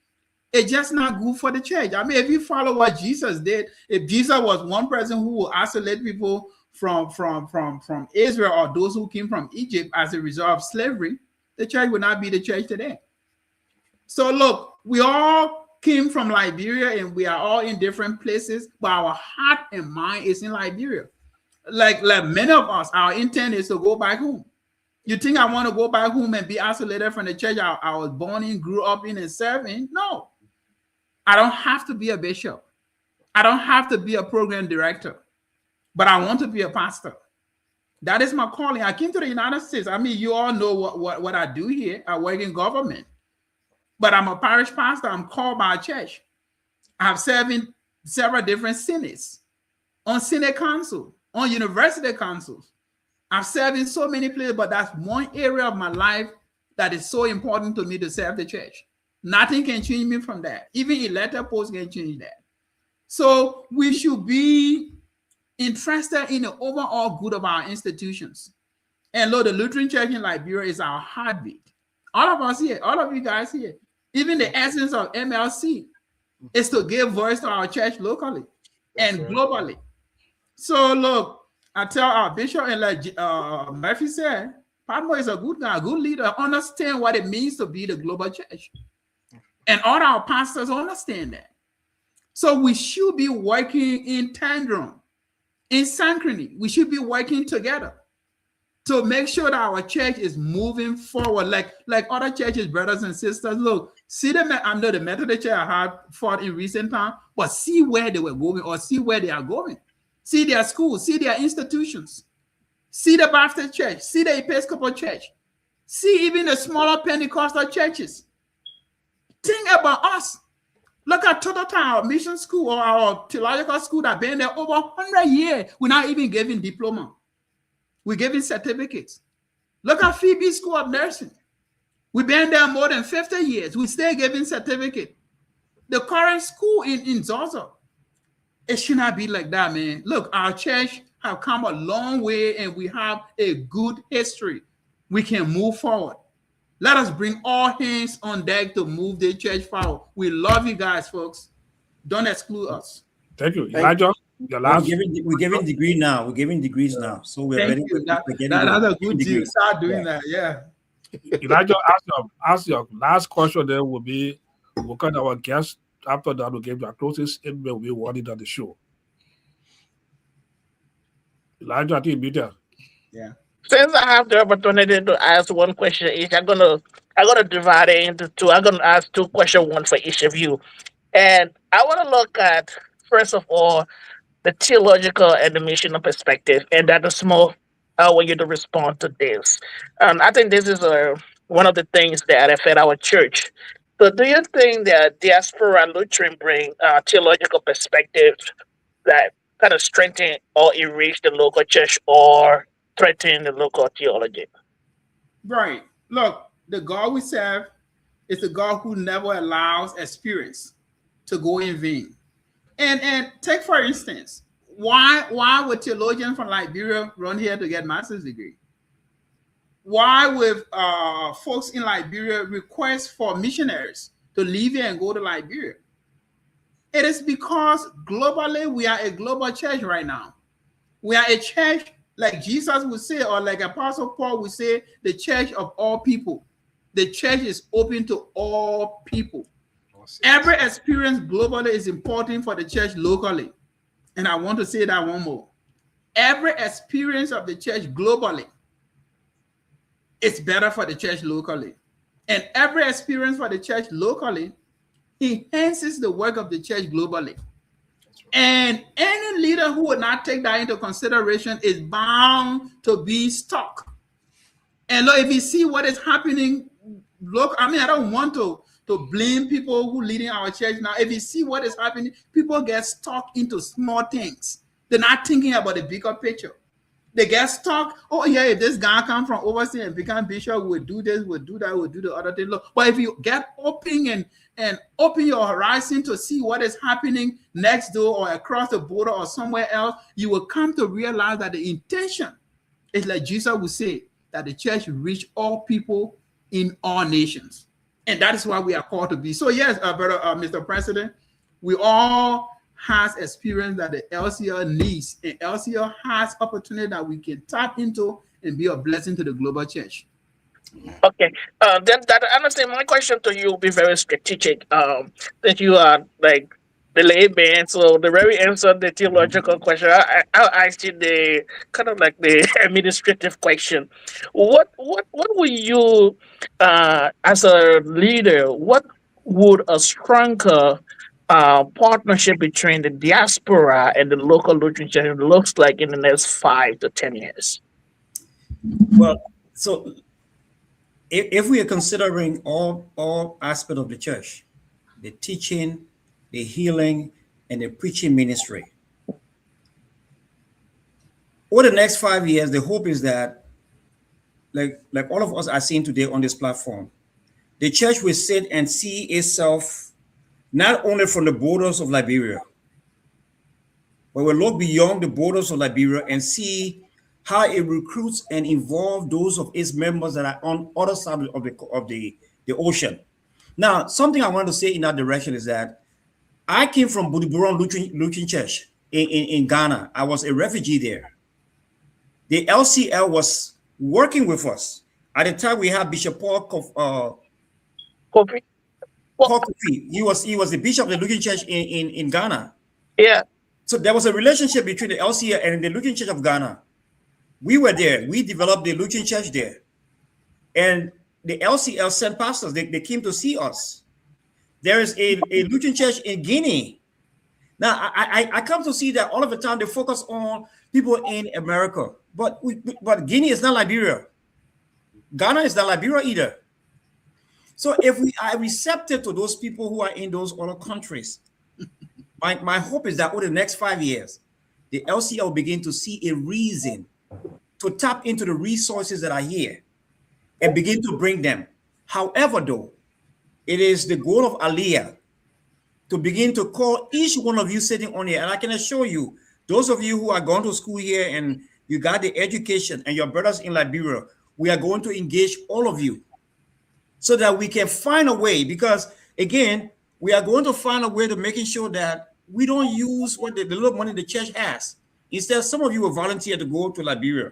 Speaker 3: it's just not good for the church. I mean, if you follow what Jesus did, if Jesus was one person who will isolate people from Israel or those who came from Egypt as a result of slavery, the church would not be the church today. So look, we all came from Liberia and we are all in different places, but our heart and mind is in Liberia. Like many of us, our intent is to go back home. You think I want to go back home and be isolated from the church I was born in, grew up in, and serving? No. I don't have to be a bishop. I don't have to be a program director, but I want to be a pastor. That is my calling. I came to the United States. I mean, you all know what I do here. I work in government, but I'm a parish pastor. I'm called by a church. I have served in several different synods, on Senate council, on university councils. I've served in so many places, but that's one area of my life that is so important to me to serve the church. Nothing can change me from that. Even elected posts can change that. So we should be interested in the overall good of our institutions. And Lord, the Lutheran Church in Liberia is our heartbeat. All of us here, all of you guys here, even the essence of MLC is to give voice to our church locally and globally. So look, I tell our bishop, and like Murphy said, Padmo is a good guy, a good leader, understand what it means to be the global church. And all our pastors understand that. So we should be working in tandem, in synchrony. We should be working together to make sure that our church is moving forward like other churches, brothers and sisters. Look, see them under the Methodist Church I have fought in recent time, but see where they were going or see where they are going. See their schools, see their institutions, see the Baptist church, see the Episcopal church, see even the smaller Pentecostal churches. Think about us. Look at Total our mission school or our theological school that been there over 100 years. We're not even giving diploma. We're giving certificates. Look at Phoebe School of Nursing. We've been there more than 50 years. We're still giving certificate. The current school in Zaza, it should not be like that, man. Look, our church have come a long way and we have a good history. We can move forward. Let us bring all hands on deck to move the church forward. We love you guys, folks. Don't exclude us.
Speaker 2: Thank you. Elijah, your last.
Speaker 4: We're giving degree now. We're giving degrees now. So we're ready.
Speaker 3: That's a good deal. Start doing that. Yeah.
Speaker 2: Elijah, ask your last question. Then will be we'll cut our guest. After that, we'll give the closing statement. We wanted on the show. Elijah, I think be there.
Speaker 3: Yeah.
Speaker 6: Since I have the opportunity to ask one question each, I'm gonna divide it into two. I'm gonna ask two questions, one for each of you. And I want to look at, first of all, the theological and the missional perspective, and that is more I want you to respond to this. I think this is one of the things that affect our church. So, do you think that Diaspora Lutheran bring theological perspective that kind of strengthen or enrich the local church or threaten the local theology?
Speaker 3: Right. Look, the God we serve is the God who never allows experience to go in vain. And take, for instance, why would theologians from Liberia run here to get master's degree? Why would folks in Liberia request for missionaries to leave here and go to Liberia? It is because globally we are a global church right now. We are a church, like Jesus would say, or like Apostle Paul would say, the church of all people. The church is open to all people. Every experience globally is important for the church locally. And I want to say that one more. Every experience of the church globally is better for the church locally. And every experience for the church locally enhances the work of the church globally. And any leader who would not take that into consideration is bound to be stuck. And look, if you see what is happening, look, I mean, I don't want to blame people who leading our church now. If you see what is happening, people get stuck into small things. They're not thinking about the bigger picture. They get stuck. Oh yeah, if this guy come from overseas and become bishop, we'll do this, we'll do that, we'll do the other thing. Look, but if you get open and open your horizon to see what is happening next door or across the border or somewhere else, you will come to realize that the intention is like Jesus would say, that the church reach all people in all nations. And that is why we are called to be. So yes, brother, Mr. President, we all has experience that the LCL needs, and LCL has opportunity that we can tap into and be a blessing to the global church.
Speaker 6: Okay. Then that honestly, my question to you will be very strategic. That you are like the layman, so the very answer the theological question. I'll ask you the kind of like the administrative question. What would you, as a leader, what would a stronger partnership between the diaspora and the local Lutheran church looks like in the next 5 to 10 years?
Speaker 4: Well, so if we are considering all aspects of the church, the teaching, the healing, and the preaching ministry, over the next 5 years, the hope is that, like all of us are seeing today on this platform, the church will sit and see itself not only from the borders of Liberia, but we'll look beyond the borders of Liberia and see how it recruits and involves those of its members that are on other side of the ocean. Now, something I want to say in that direction is that I came from Budiburon Lutheran Church in Ghana. I was a refugee there. The LCL was working with us. At the time, we had Bishop Paul Kofi. He was the bishop of the Lutheran Church in Ghana.
Speaker 6: Yeah.
Speaker 4: So there was a relationship between the LCL and the Lutheran Church of Ghana. We were there. We developed the Lutheran Church there. And the LCL sent pastors. They came to see us. There is a Lutheran Church in Guinea. Now, I come to see that all of the time they focus on people in America. But Guinea is not Liberia. Ghana is not Liberia either. So if we are receptive to those people who are in those other countries, my hope is that over the next 5 years, the LCL will begin to see a reason to tap into the resources that are here and begin to bring them. However, though, it is the goal of Aliyah to begin to call each one of you sitting on here. And I can assure you, those of you who are going to school here and you got the education, and your brothers in Liberia, we are going to engage all of you so that we can find a way, because again, we are going to find a way to making sure that we don't use what the little money the church has. Instead, some of you will volunteer to go to Liberia.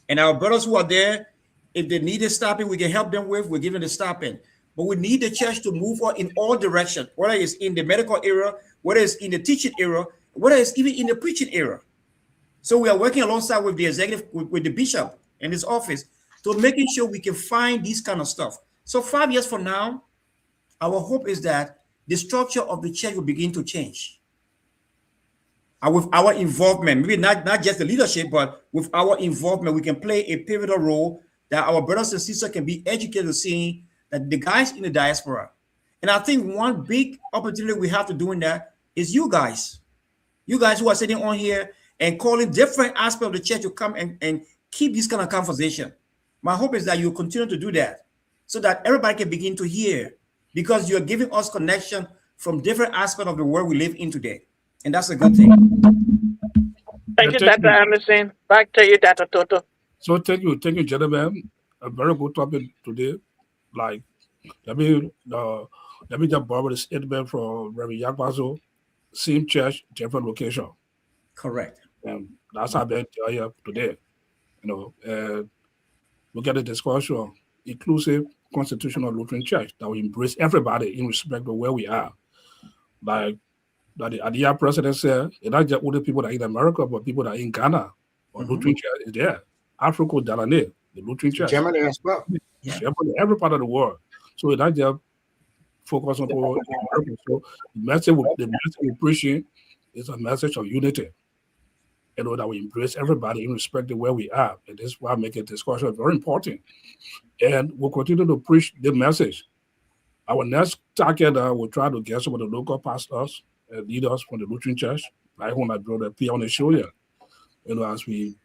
Speaker 4: And our brothers who are there, if they need a stipend, we can help them with, we're giving the stipend. But we need the church to move on in all directions, whether it's in the medical area, whether it's in the teaching area, whether it's even in the preaching area. So we are working alongside with the executive, with the bishop and his office, to making sure we can find these kind of stuff. So 5 years from now, our hope is that the structure of the church will begin to change. And with our involvement, maybe not just the leadership, but with our involvement, we can play a pivotal role that our brothers and sisters can be educated to seeing that the guys in the diaspora. And I think one big opportunity we have to do in that is you guys who are sitting on here and calling different aspects of the church to come and keep this kind of conversation. My hope is that you continue to do that so that everybody can begin to hear, because you're giving us connection from different aspects of the world we live in today. And that's a good thing.
Speaker 6: Thank you, Dr. Anderson. Back to you, Dr. Toto.
Speaker 2: So thank you, gentlemen. A very good topic today. Like, let me just borrow the statement from Reverend Yakwazo. Same church, different location.
Speaker 4: Correct.
Speaker 2: And that's how been here today. Look at the discussion, inclusive Constitutional Lutheran Church that will embrace everybody in respect of where we are. Like the Adia president said, it's not just only people that are in America, but people that are in Ghana or Lutheran Church is there. Africa, Dalane, the Lutheran Church.
Speaker 1: Germany as well.
Speaker 2: Yeah. Germany, every part of the world. So it's not just focus on people in America. So the message we're preaching is a message of unity. That we embrace everybody in respect of where we are. And this is why making discussion very important. And we'll continue to preach the message. Our next target will try to get some of the local pastors and leaders from the Lutheran Church. I want to draw the appear on the show here. As we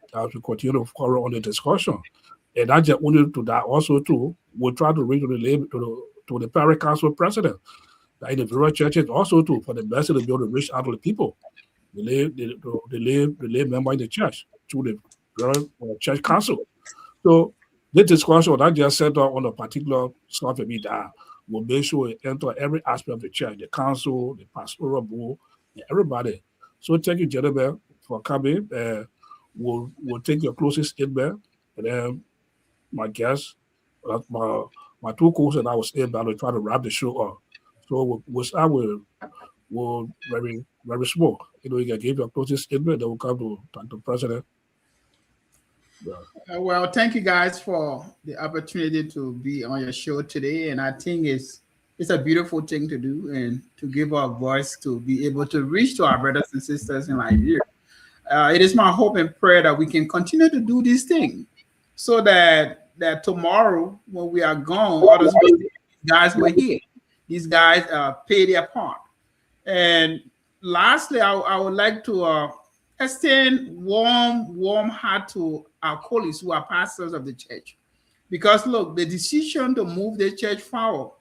Speaker 2: continue to follow on the discussion. And not just only to that, also too, we'll try to reach to the parish council president. In the various churches also too, for the message to be able to reach out to the people. The lay member in the church through the church council. So this discussion that just set up on a particular stuff that will make sure it enter every aspect of the church, the council, the pastoral board, and everybody. So thank you, gentlemen, for coming. We'll take your closest statement, and then my guests, my two co-hosts and I will stay back to try to wrap the show up. So we'll start with very small. You can give your closest statement, then we'll come to talk to the president. Yeah.
Speaker 3: Well, thank you guys for the opportunity to be on your show today. And I think it's a beautiful thing to do, and to give our voice to be able to reach to our brothers and sisters in Liberia. It is my hope and prayer that we can continue to do this thing, so that tomorrow when we are gone, others will see these guys were here. These guys pay their part. And lastly, I would like to extend warm heart to our colleagues who are pastors of the church. Because look, the decision to move the church forward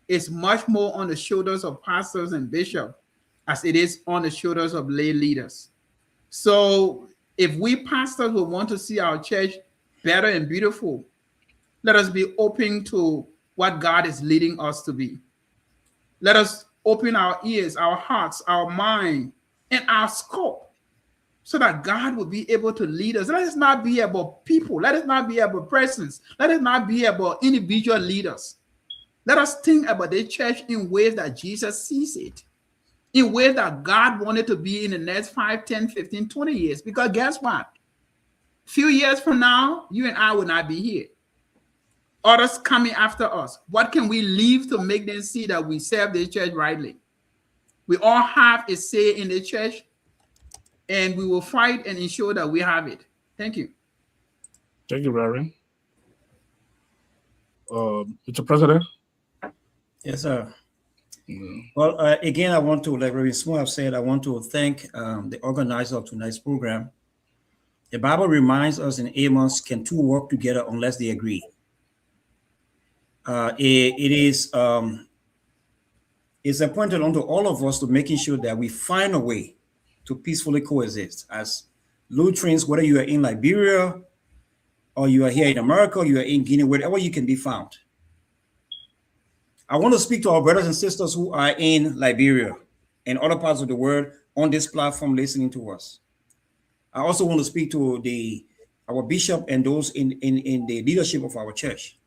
Speaker 3: is much more on the shoulders of pastors and bishops as it is on the shoulders of lay leaders. So if we pastors will want to see our church better and beautiful, let us be open to what God is leading us to be. Let us open our ears, our hearts, our mind, and our scope, so that God will be able to lead us. Let us not be about people. Let us not be about persons. Let us not be about individual leaders. Let us think about the church in ways that Jesus sees it, in ways that God wanted to be in the next 5, 10, 15, 20 years. Because guess what? A few years from now, you and I will not be here. Others coming after us. What can we leave to make them see that we serve the church rightly? We all have a say in the church, and we will fight and ensure that we have it. Thank you.
Speaker 2: Thank you, Reverend. Mr. President.
Speaker 4: Yes, sir. Well, again, I want to, like Reverend Small have said, I want to thank the organizer of tonight's program. The Bible reminds us in Amos, can two work together unless they agree? It is it's appointed unto all of us to making sure that we find a way to peacefully coexist as Lutherans, whether you are in Liberia or you are here in America, or you are in Guinea, wherever you can be found. I want to speak to our brothers and sisters who are in Liberia and other parts of the world on this platform listening to us. I also want to speak to our bishop and those in the leadership of our church.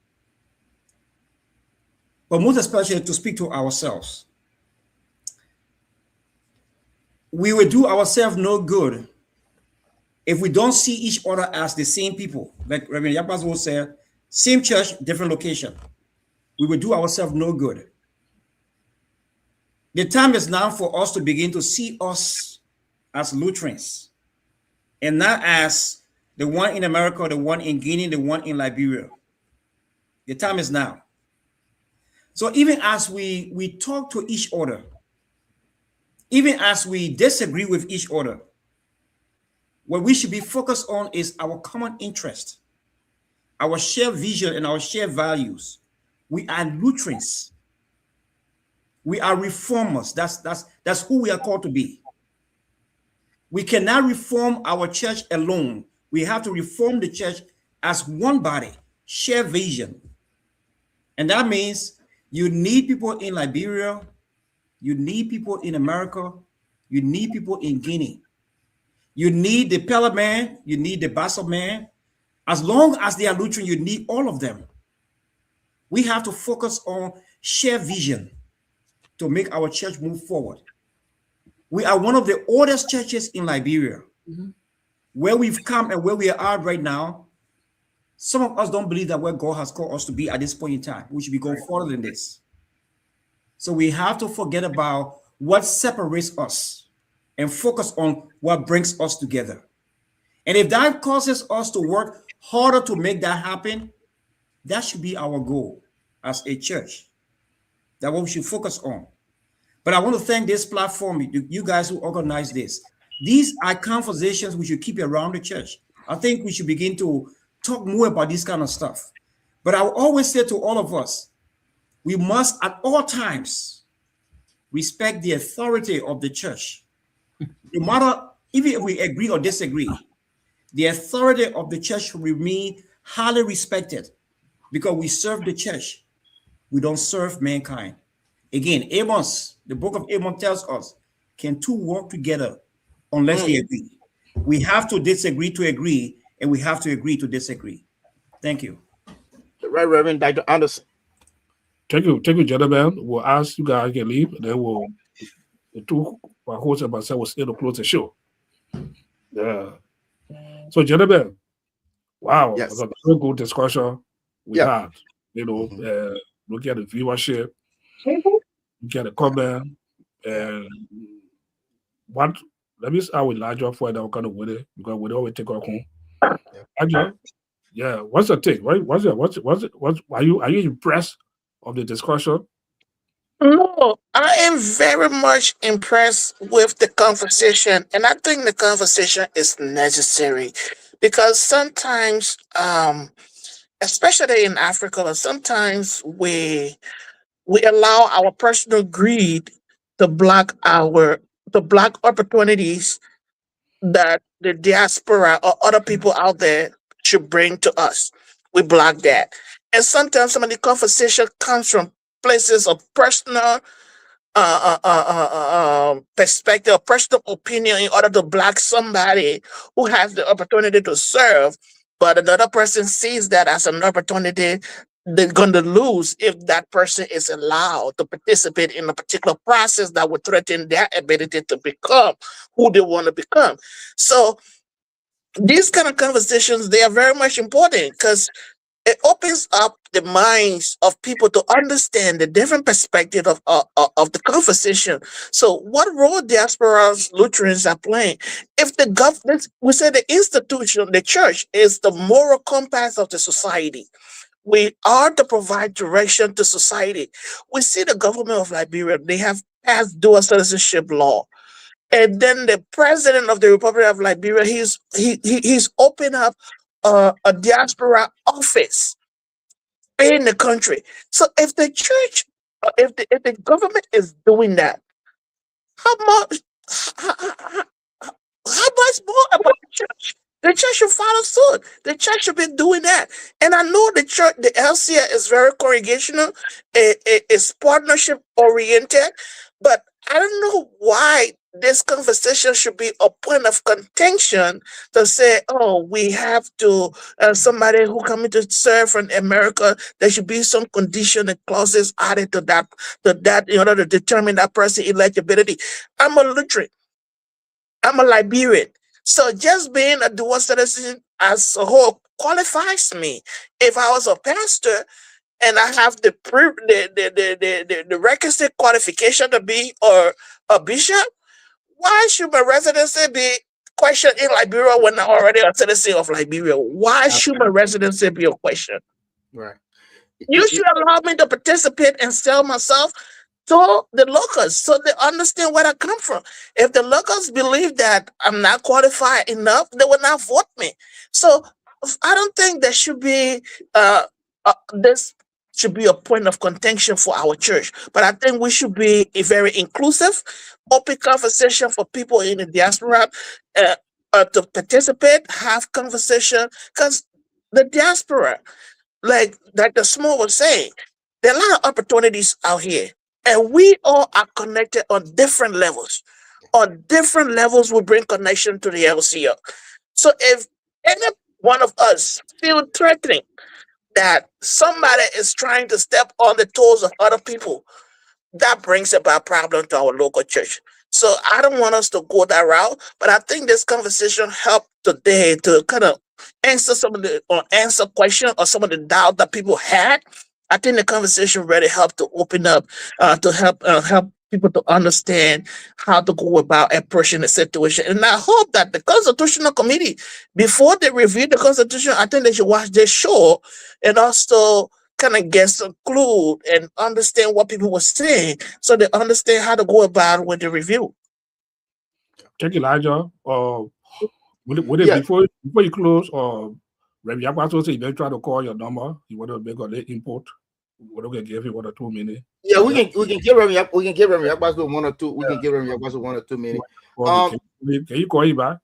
Speaker 4: But most especially to speak to ourselves. We will do ourselves no good if we don't see each other as the same people. Like Reverend Yapas will say, same church, different location. We will do ourselves no good. The time is now for us to begin to see us as Lutherans and not as the one in America, the one in Guinea, the one in Liberia. The time is now. So even as we talk to each other, even as we disagree with each other, what we should be focused on is our common interest, our shared vision and our shared values. We are Lutherans. We are reformers. That's who we are called to be. We cannot reform our church alone. We have to reform the church as one body, shared vision. And that means you need people in Liberia, you need people in America, you need people in Guinea. You need the Pella man, you need the Bassa man. As long as they are Lutheran, you need all of them. We have to focus on shared vision to make our church move forward. We are one of the oldest churches in Liberia. Where we've come and where we are right now, some of us don't believe that where God has called us to be at this point in time. We should be going further than this. So we have to forget about what separates us and focus on what brings us together. And if that causes us to work harder to make that happen, that should be our goal as a church. That's what we should focus on. But I want to thank this platform, you guys who organize this. These are conversations we should keep around the church. I think we should begin to talk more about this kind of stuff. But I will always say to all of us, we must at all times respect the authority of the church. No matter, even if we agree or disagree, the authority of the church should remain highly respected because we serve the church. We don't serve mankind. Again, Amos, the book of Amos tells us, can two walk together unless they agree? We have to disagree to agree, and we have to agree to disagree. Thank you.
Speaker 7: Right, Reverend Dr. Anderson.
Speaker 2: Thank you, gentlemen. We'll ask you guys to leave, and then the two hosts and myself will stay to close the show. Yeah. So, gentlemen, wow,
Speaker 7: yes,
Speaker 2: it was a very good discussion we had. You know, look at the viewership, look at the comment, and what. Let me start with Elijah for that kind of with it because we always take our home. Elijah, yeah, what's the take? Right? Are you impressed of the discussion?
Speaker 6: No, I am very much impressed with the conversation, and I think the conversation is necessary because sometimes, especially in Africa, sometimes we allow our personal greed to block opportunities that the diaspora or other people out there should bring to us. We block that. And sometimes some of the conversation comes from places of personal perspective, personal opinion in order to block somebody who has the opportunity to serve, but another person sees that as an opportunity they're going to lose if that person is allowed to participate in a particular process that would threaten their ability to become who they want to become. So these kind of conversations, they are very much important because it opens up the minds of people to understand the different perspective of the conversation. So what role diasporas Lutherans are playing? If the government, we say the institution, the church is the moral compass of the society. We are to provide direction to society. We see the government of Liberia, they have passed dual citizenship law. And then the president of the Republic of Liberia, he's opened up a diaspora office in the country. So if the church if the government is doing that, how much how, how, how much more about the church? The church should follow suit. The church should be doing that. And I know the church, the LCL is very congregational, it's partnership oriented, but I don't know why this conversation should be a point of contention to say, oh, we have to, somebody who coming to serve from America, there should be some condition and clauses added to that in order to determine that person eligibility. I'm a Lutheran. I'm a Liberian. So just being a dual citizen as a whole qualifies me. If I was a pastor and I have the requisite qualification to be or a bishop, why should my residency be questioned in Liberia when I'm already a citizen of Liberia? Why should my residency be a question?
Speaker 1: Right.
Speaker 6: You should allow me to participate and sell myself to the locals so they understand where I come from. If the locals believe that I'm not qualified enough, they will not vote me. So I don't think there should be this should be a point of contention for our church. But I think we should be a very inclusive, open conversation for people in the diaspora to participate, have conversation, because the diaspora, like Dr. Small was saying, there are a lot of opportunities out here, and we all are connected on different levels. On different levels, we bring connection to the LCL. So if any one of us feel threatening that somebody is trying to step on the toes of other people, that brings about problem to our local church. So I don't want us to go that route, but I think this conversation helped today to kind of answer some of the or answer question or some of the doubt that people had. I think the conversation really helped to open up to help people to understand how to go about approaching the situation. And I hope that the Constitutional Committee, before they review the Constitution, I think they should watch this show and also kind of get some clue and understand what people were saying so they understand how to go about with the review.
Speaker 2: Thank you, Elijah. Would it before you close, or Rabbi Yakwaso said you try to call your number, you want to make a late input, we're going to give you 1 or 2 minutes.
Speaker 1: Yeah, we can give Rabbi Yakwaso 1 or 2. We can give Rabbi Yakwaso 1 or 2 minutes.
Speaker 2: Can you call you back?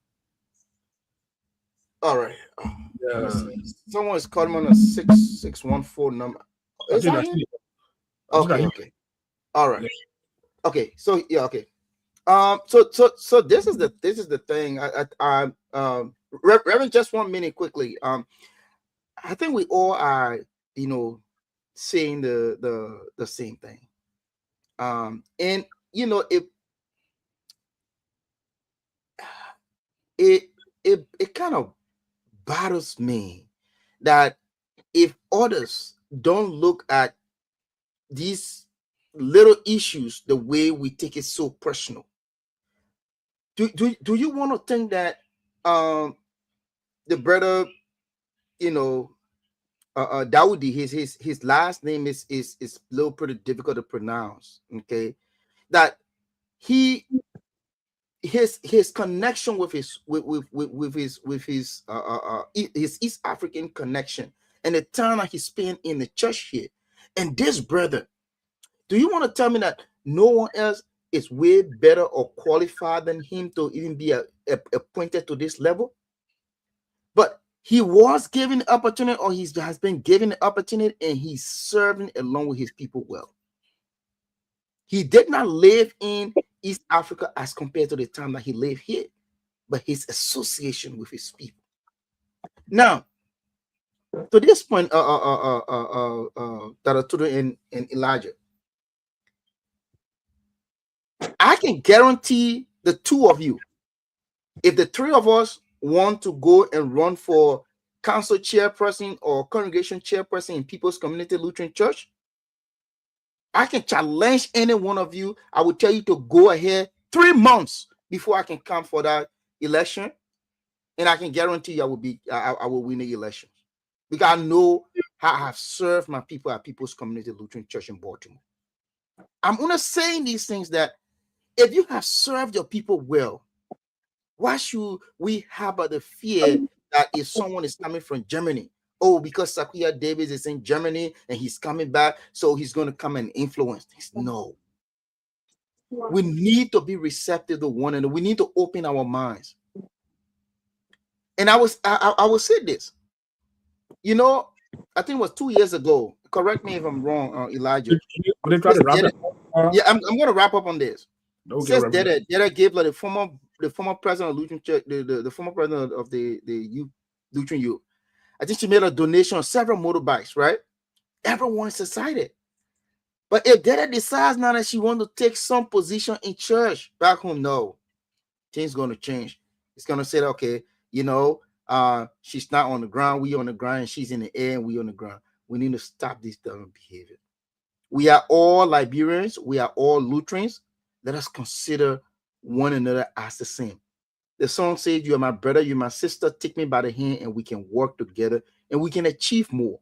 Speaker 1: All right. Someone is calling on a 6614 number. Is that him? Okay. All right. Okay. So yeah. Okay. So this is the thing. Reverend, just 1 minute quickly. I think we all are, saying the same thing. And it kind of bothers me that if others don't look at these little issues the way we take it so personal, do you want to think that the brother, Dawoodi, his last name is a little pretty difficult to pronounce, okay, that his connection with his East African connection and the time that he spent in the church here, and this brother, do you want to tell me that no one else is way better or qualified than him to even be appointed to this level? But he was given the opportunity, or he has been given the opportunity, and he's serving along with his people well. He did not live in East Africa as compared to the time that he lived here, but his association with his people. Now, to this point, Taratudu and Elijah, I can guarantee the two of you, if the three of us want to go and run for council chairperson or congregation chairperson in People's Community Lutheran Church, I can challenge any one of you. I will tell you to go ahead 3 months before I can come for that election, and I can guarantee you I will win the election, because I know how I have served my people at People's Community Lutheran Church in Baltimore. I'm only saying these things that if you have served your people well, why should we have the fear that if someone is coming from Germany oh, because Sakuya Davis is in Germany and he's coming back, so he's going to come and influence things. No. We need to be receptive to one another. We need to open our minds. And I will say this. You know, I think it was 2 years ago. Correct me if I'm wrong, Elijah.
Speaker 2: Yeah,
Speaker 1: I'm going to wrap up on this. Since Dede gave like the former president of Lutheran Church, the former president of the Lutheran Youth, I think she made a donation of several motorbikes, right? Everyone is excited. But if Dede decides now that she wants to take some position in church back home, no, things going to change. It's going to say, okay, you know, she's not on the ground, we on the ground, and she's in the air and we on the ground. We need to stop this dumb behavior. We are all Liberians. We are all Lutherans. Let us consider one another as the same. The song says, you are my brother, you're my sister, take me by the hand and we can work together and we can achieve more.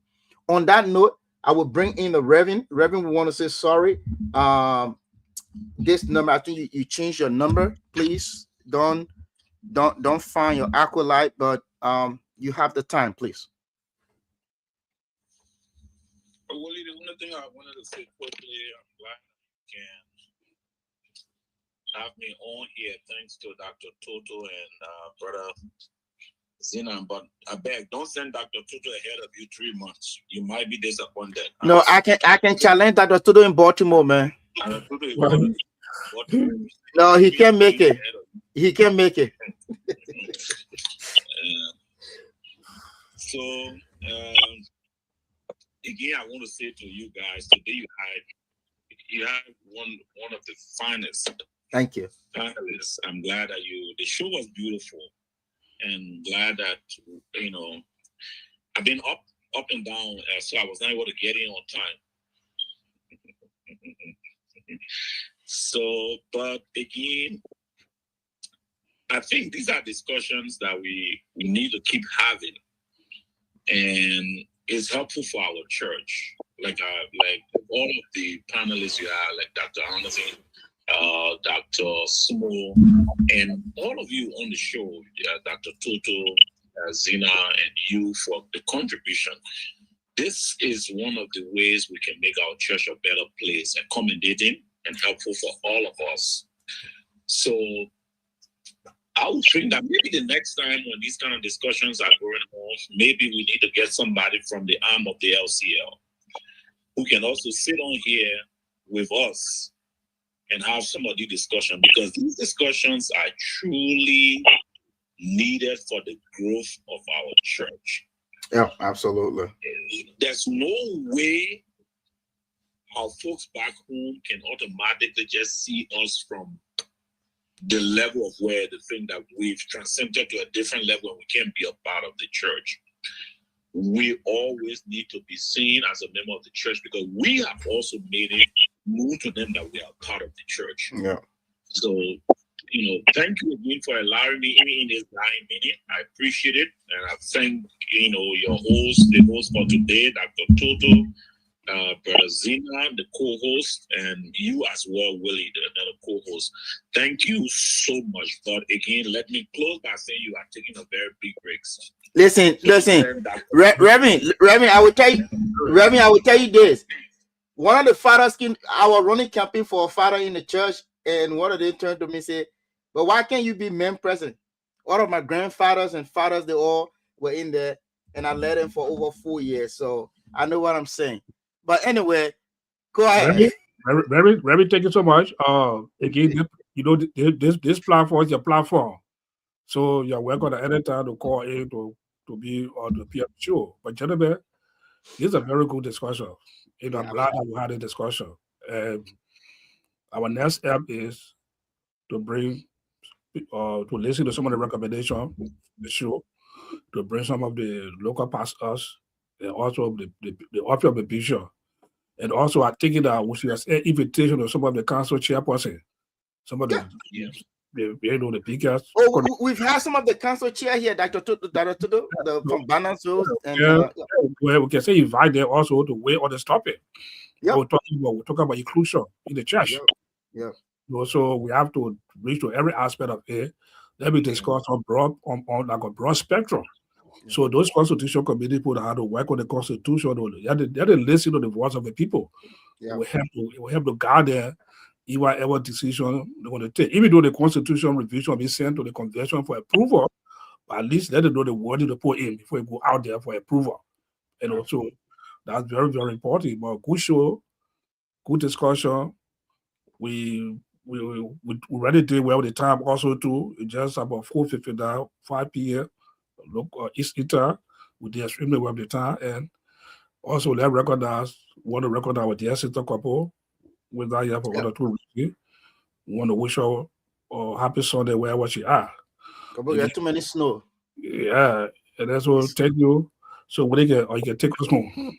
Speaker 1: On that note, I will bring in the Reverend. Reverend, we want to say sorry. This number, I think you changed your number. Please don't find your acolyte, but you have the time, please.
Speaker 9: Well, the only thing I wanted to say quickly, I'm glad you can have me on here. Thanks to Dr. Toto and Brother Zina. But I beg, don't send Dr. Toto ahead of you 3 months. You might be disappointed.
Speaker 1: No, I can challenge Dr. Toto in Baltimore, man. No, he can't make it. He can't make it.
Speaker 9: So, again, I want to say to you guys, today you had one of the finest.
Speaker 1: Thank you.
Speaker 9: Panelists. I'm glad that the show was beautiful, and glad that I've been up and down, so I was not able to get in on time. So, but again, I think these are discussions that we need to keep having, and it's helpful for our church. Like all of the panelists you have, like Dr. Anderson, Dr. Sumo, and all of you on the show, Dr. Toto, Zina, and you for the contribution. This is one of the ways we can make our church a better place, accommodating and helpful for all of us. So I would think that maybe the next time when these kind of discussions are going on, maybe we need to get somebody from the arm of the LCL who can also sit on here with us and have some of the discussion, because these discussions are truly needed for the growth of our church.
Speaker 1: Yeah, absolutely.
Speaker 9: There's no way our folks back home can automatically just see us from the level of where the thing that we've transcended to a different level and we can't be a part of the church. We always need to be seen as a member of the church, because we have also made it known to them that we are part of the church.
Speaker 1: Yeah.
Speaker 9: So, thank you again for allowing me in this 9 minutes. I appreciate it. And I thank, your host, the host for today, Dr. Toto, Brother Zina, the co-host, and you as well, Willie, another co-host. Thank you so much. But again, let me close by saying you are taking a very big break.
Speaker 1: Listen, Reverend, I will tell you this. One of the fathers, I was running campaign for a father in the church, and one of them turned to me and said, but why can't you be men president? All of my grandfathers and fathers, they all were in there, and I led them for over 4 years. So I know what I'm saying. But anyway, go ahead.
Speaker 2: Reverend, thank you so much. Again, this platform is your platform. So you're welcome at any time to call in to be on the PM show. But gentlemen, this is a very good discussion. I'm glad that we had a discussion. Our next step is to bring, to listen to some of the recommendations, the show, to bring some of the local pastors, and also the office of the bishop. And also, I think that we should have an invitation to some of the council chairperson, some of the speakers.
Speaker 1: Oh, we've had some of the council chair here, Dr. Tudo, from Banasville.
Speaker 2: Well, we can say invite them also to weigh on this topic.
Speaker 1: Yeah.
Speaker 2: We're talking about inclusion in the church.
Speaker 1: Yeah.
Speaker 2: So we have to reach to every aspect of it. Let me discuss on a broad spectrum. So those constitution committee people that had to work on the constitution, they had to listen to the voice of the people. It will help to guide them in whatever decision they want to take. Even though the constitution revision will be sent to the convention for approval, but at least let them know the word to put in before you go out there for approval. And also, that's very, very important. But good show, good discussion. We already did well with the time also too. It's just about 4:50 now, 5 p.m. Look, Easter, we did extremely well with the time. And also want to recognize our dear sister couple with that here for other 2 weeks. We want to wish her a happy Sunday wherever she are.
Speaker 1: You have too many snow.
Speaker 2: Yeah, and that's what thank you. So you can take us home.